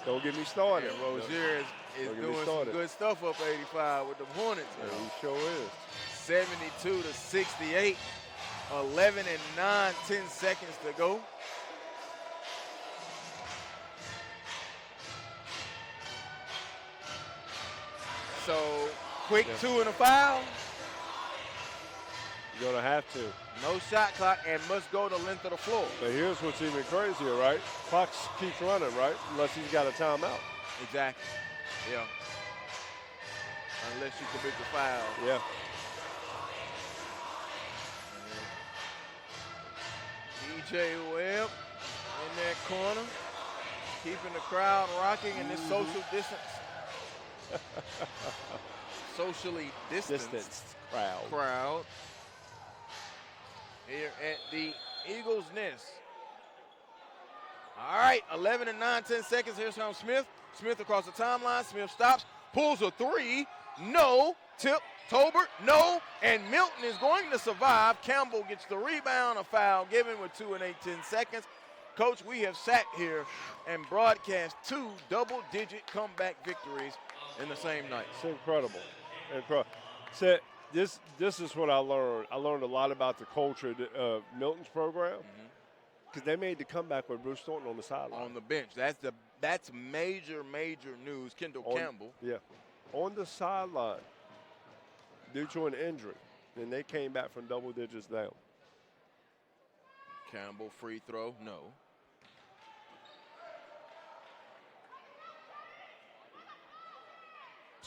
Don't get me started. Yeah, Rozier is doing some good stuff up 85 with the Hornets. Yeah, he sure is. 72-68, 11 and 9, 10 seconds to go. So, quick 2 and a foul. You're going to have to. No shot clock and must go the length of the floor. But here's what's even crazier, right? Clock keeps running, right? Unless he's got a timeout. Exactly. Yeah. Unless you commit the foul. Yeah. DJ Webb in that corner, keeping the crowd rocking in this social distance. Socially distanced crowd here at the Eagles' Nest. All right, 11 and 9, 10 seconds. Here's Tom Smith. Smith across the timeline. Smith stops, pulls a three. No. Tip. Tolbert, no. And Milton is going to survive. Campbell gets the rebound, a foul given with 2 and 8, 10 seconds. Coach, we have sat here and broadcast 2 double-digit comeback victories in the same night. It's incredible. Incredible. So this is what I learned. I learned a lot about the culture of Milton's program because they made the comeback with Bruce Thornton on the sideline. On the bench. That's major news. Kendall Campbell. Yeah. On the sideline due to an injury. And they came back from double digits down. Campbell free throw, no.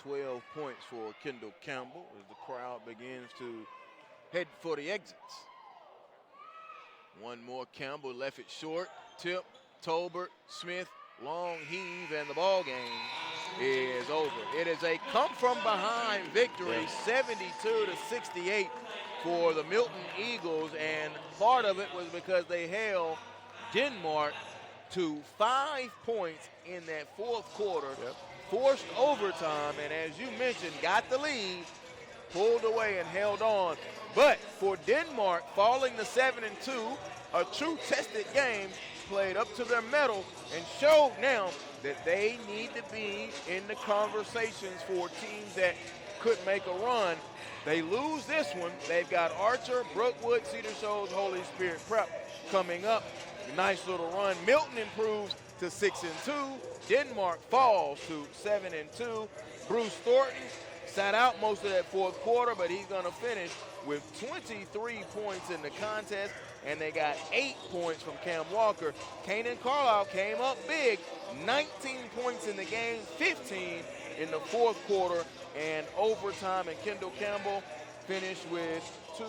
12 points for Kendall Campbell as the crowd begins to head for the exits. One more, Campbell left it short. Tip, Tolbert, Smith, long heave, and the ball game is over. It is a come-from-behind victory, 72-68 for the Milton Eagles, and part of it was because they held Denmark to 5 points in that fourth quarter, forced overtime, and as you mentioned, got the lead, pulled away and held on. But for Denmark, falling to 7-2, a true tested game, played up to their mettle and showed now that they need to be in the conversations for teams that could make a run. They lose this one. They've got Archer, Brookwood, Cedar Shoals, Holy Spirit Prep coming up. Nice little run. Milton improves to 6-2. Denmark falls to 7-2. Bruce Thornton sat out most of that fourth quarter, but he's going to finish with 23 points in the contest, and they got 8 points from Cam Walker. Kanan Carlisle came up big, 19 points in the game, 15 in the fourth quarter and overtime, and Kendall Campbell finished with 2,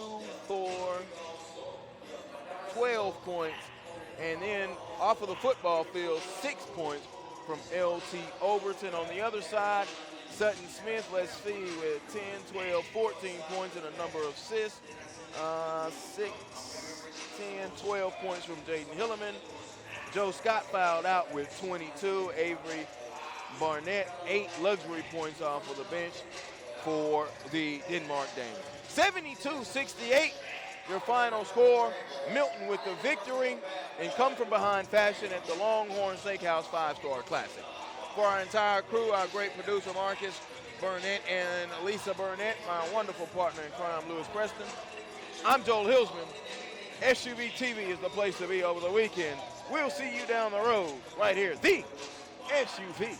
4, 12 points, and then off of the football field, 6 points from L.T. Overton. On the other side, Sutton Smith, let's see, with 10, 12, 14 points and a number of assists. 6, 10, 12 points from Jaden Hilleman. Joe Scott fouled out with 22. Avery Barnett, 8 luxury points off of the bench for the Denmark Dames. 72-68, your final score. Milton with the victory and come from behind fashion at the Longhorn Steakhouse 5-Star Classic. For our entire crew, our great producer Marcus Burnett and Lisa Burnett, my wonderful partner in crime, Lewis Preston. I'm Joel Hilsman. SUV TV is the place to be over the weekend. We'll see you down the road right here, the SUVTV.com.